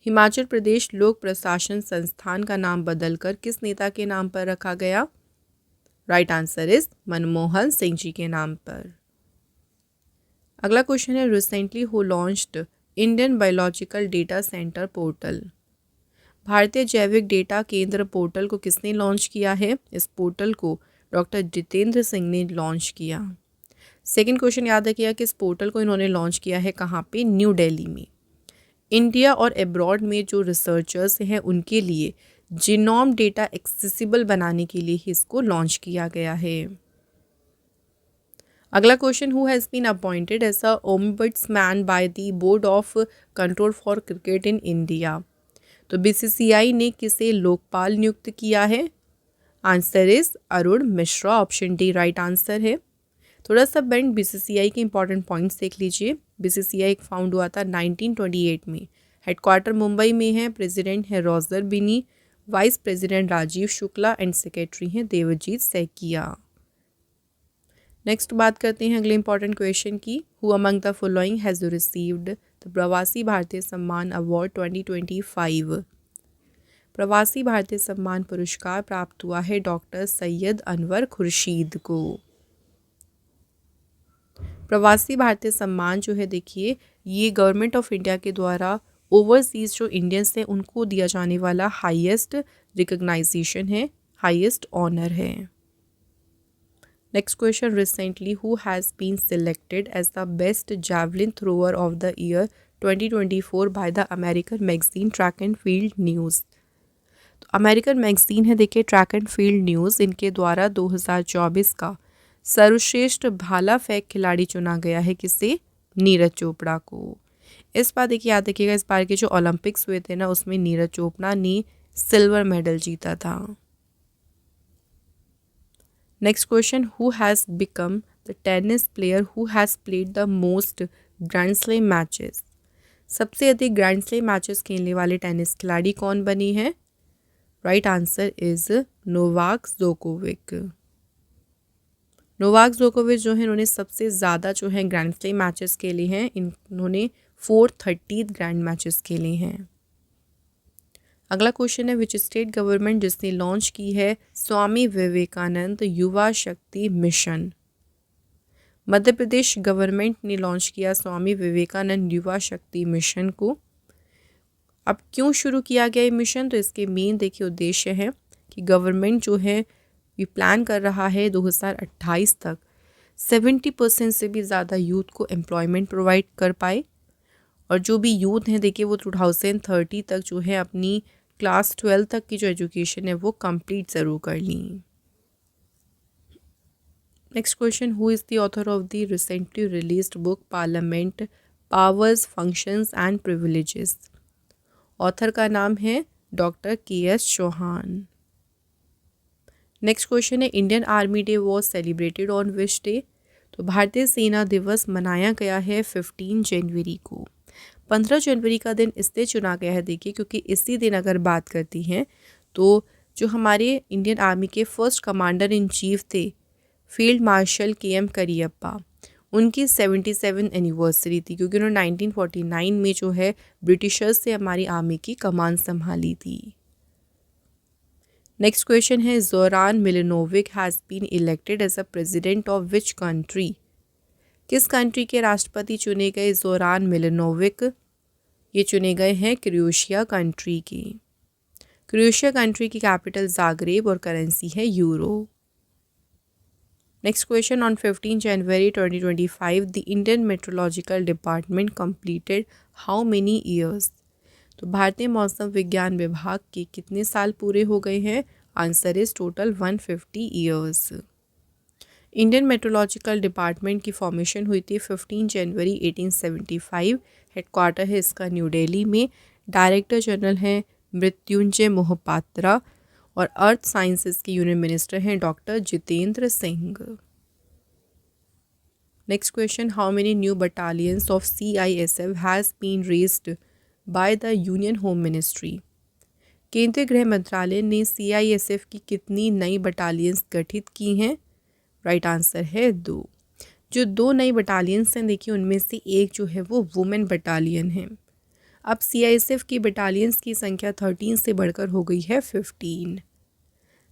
Himachal Pradesh लोक प्रशासन संस्थान का नाम बदलकर किस नेता के नाम पर रखा गया। Right answer is Manmohan Singh ji के नाम पर। अगला क्वेश्चन है, recently who launched Indian biological data centre portal. भारतीय जैविक डेटा केंद्र पोर्टल को किसने लॉन्च किया है। इस पोर्टल को डॉक्टर जितेंद्र सिंह ने लॉन्च किया। सेकंड क्वेश्चन याद रखिएगा कि इस पोर्टल को इन्होंने लॉन्च किया है कहाँ पे, न्यू दिल्ली में। इंडिया और अब्रॉड में जो रिसर्चर्स हैं उनके लिए जीनोम डेटा एक्सेसिबल बनाने के लिए ही इसको लॉन्च किया गया है। अगला question, who has been appointed as a ombudsman by the board of control for cricket in India. तो बीसीसीआई ने किसे लोकपाल नियुक्त किया है। Answer is Arun Mishra, option D right answer है। थोड़ा सा बैंड बीसीसीआई के इंपॉर्टेंट पॉइंट्स देख लीजिए। बीसीसीआई एक फाउंड हुआ था 1928 में, हेडक्वार्टर मुंबई में है, प्रेसिडेंट है Roger Binny, vice president Rajeev Shukla and secretary हैं देवजीत सैकिया। नेक्स्ट बात करते हैं अगले इंपॉर्टेंट क्वेश्चन की, who among the following has received the Pravasi Bharatiya सम्मान अवार्ड 2025। प्रवासी भारतीय सम्मान पुरस्कार प्राप्त हुआ है डॉक्टर सैयद अनवर खुर्शीद को। प्रवासी भारतीय सम्मान जो है देखिए ये गवर्नमेंट ऑफ इंडिया के द्वारा ओवरसीज जो इंडियंस हैं उनको दिया जाने वाला हाईएस्ट रिकग्नाइजेशन है, हाईएस्ट ऑनर है। Next question, recently who has been selected as the best javelin thrower of the year 2024 by the American magazine track and field news. तो अमेरिकन मैगजीन है देखिए ट्रैक एंड फील्ड न्यूज़, इनके द्वारा 2024 का सर्वश्रेष्ठ भाला फेंक खिलाड़ी चुना गया है किसे, नीरज चोपड़ा को। इस बार देखिए याद रखिएगा इस बार के जो ओलंपिक्स हुए थे ना उसमें नीरज चोपड़ा ने सिल्वर मेडल जीता था। Next question, who has become the tennis player who has played the most grand slam matches. सबसे अधिक ग्रैंड स्लैम मैचेस खेलने वाले टेनिस खिलाड़ी कौन बनी है। Right answer is Novak Djokovic. Novak जोकोविच जो है इन्होंने सबसे ज़्यादा जो है ग्रैंड स्लैम मैचेस खेले हैं, इन्होंने 430 ग्रैंड मैचेस खेले हैं। अगला क्वेश्चन है, विच स्टेट गवर्नमेंट जिसने लॉन्च की है स्वामी विवेकानंद युवा शक्ति मिशन। मध्य प्रदेश गवर्नमेंट ने लॉन्च किया स्वामी विवेकानंद युवा शक्ति मिशन को। अब क्यों शुरू किया गया ये मिशन, तो इसके मेन देखिए उद्देश्य है कि गवर्नमेंट जो है ये प्लान कर रहा है 2028 तक 70% से भी ज़्यादा यूथ को एम्प्लॉयमेंट प्रोवाइड कर पाए, और जो भी यूथ हैं देखिए वो 2030 तक जो है अपनी क्लास 12 तक की जो एजुकेशन है वो कंप्लीट ज़रूर कर ली। Next question, who is the author of the recently released book parliament powers functions and privileges. Author का नाम है doctor KS Chauhan. Next question है, Indian army day was celebrated on which day. तो भारतीय सेना दिवस मनाया गया है 15 जनवरी को। 15 जनवरी का दिन इसलिए चुना गया है देखिए क्योंकि इसी दिन अगर बात करती हैं तो जो हमारे इंडियन आर्मी के फर्स्ट कमांडर इन चीफ थे फील्ड मार्शल KM करियप्पा, उनकी 77 एनिवर्सरी थी, क्योंकि उन्होंने 1949 में जो है ब्रिटिशर्स से हमारी आर्मी की कमान संभाली थी। नेक्स्ट क्वेश्चन है, Zoran Milanovic has been elected as a president of which country. किस कंट्री के राष्ट्रपति चुने गए जोरान मिलिनोविक। ये चुने गए हैं क्रोएशिया कंट्री की। क्रोएशिया कंट्री की कैपिटल जाग्रेब और करेंसी है euro. Next question, on 15 January 2025 the Indian meteorological department completed how many years. तो भारतीय मौसम विज्ञान विभाग के कितने साल पूरे हो गए हैं। Answer is total 150 years. Indian meteorological department की फॉर्मेशन हुई थी 15 जनवरी 1875। हेडक्वार्टर है इसका न्यू दिल्ली में। डायरेक्टर जनरल हैं मृत्युंजय मोहपात्रा और अर्थ साइंसेज के यूनियन मिनिस्टर हैं doctor Jitendra Singh. Next question, how many new battalions of CISF has been raised by the union home ministry. केंद्रीय गृह मंत्रालय ने CISF की कितनी नई बटालियंस गठित की हैं? राइट आंसर है 2। जो 2 नई बटालियंस हैं देखिए उनमें से एक जो है वो वुमेन बटालियन है। अब CISF की बटालियंस की संख्या 13 से बढ़कर हो गई है 15।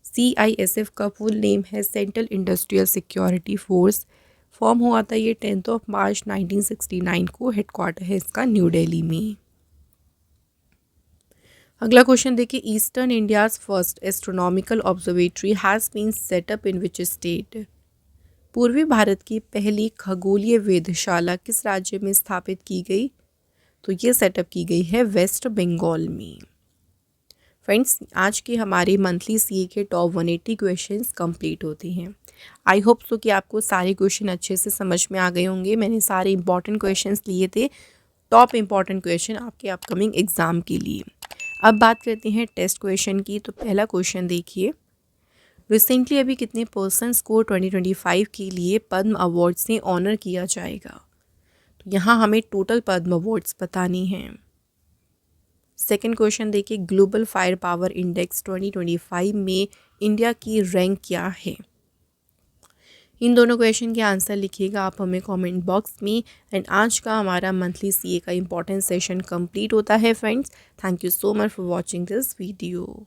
CISF का फुल नेम है central industrial security force. Form हुआ था ये 10 मार्च 1969 को। हेडक्वार्टर है इसका न्यू दिल्ली में। अगला क्वेश्चन देखिए, eastern India's first astronomical observatory has been set up in which state. पूर्वी भारत की पहली खगोलीय वेधशाला किस राज्य में स्थापित की गई? तो ये सेटअप की गई है वेस्ट बंगाल में। फ्रेंड्स, आज के हमारे मंथली CA के टॉप 180 क्वेश्चंस कंप्लीट होते हैं। आई होप सो कि आपको सारे क्वेश्चन अच्छे से समझ में आ गए होंगे। मैंने सारे इंपॉर्टेंट क्वेश्चंस लिए थे, टॉप इंपॉर्टेंट क्वेश्चन आपके अपकमिंग एग्ज़ाम के लिए। अब बात करते हैं टेस्ट क्वेश्चन की। तो पहला क्वेश्चन देखिए, रिसेंटली अभी कितने पर्सन्स को 2025 के लिए पद्म अवार्ड से ऑनर किया जाएगा? तो यहाँ हमें टोटल पद्म अवार्ड्स बतानी हैं। सेकंड क्वेश्चन देखिए, ग्लोबल फायर पावर इंडेक्स 2025 में इंडिया की रैंक क्या है? इन दोनों क्वेश्चन के आंसर लिखिएगा आप हमें कमेंट बॉक्स में। एंड आज का हमारा मंथली CA का इंपॉर्टेंट सेशन कंप्लीट होता है friends. Thank you so much for watching this video.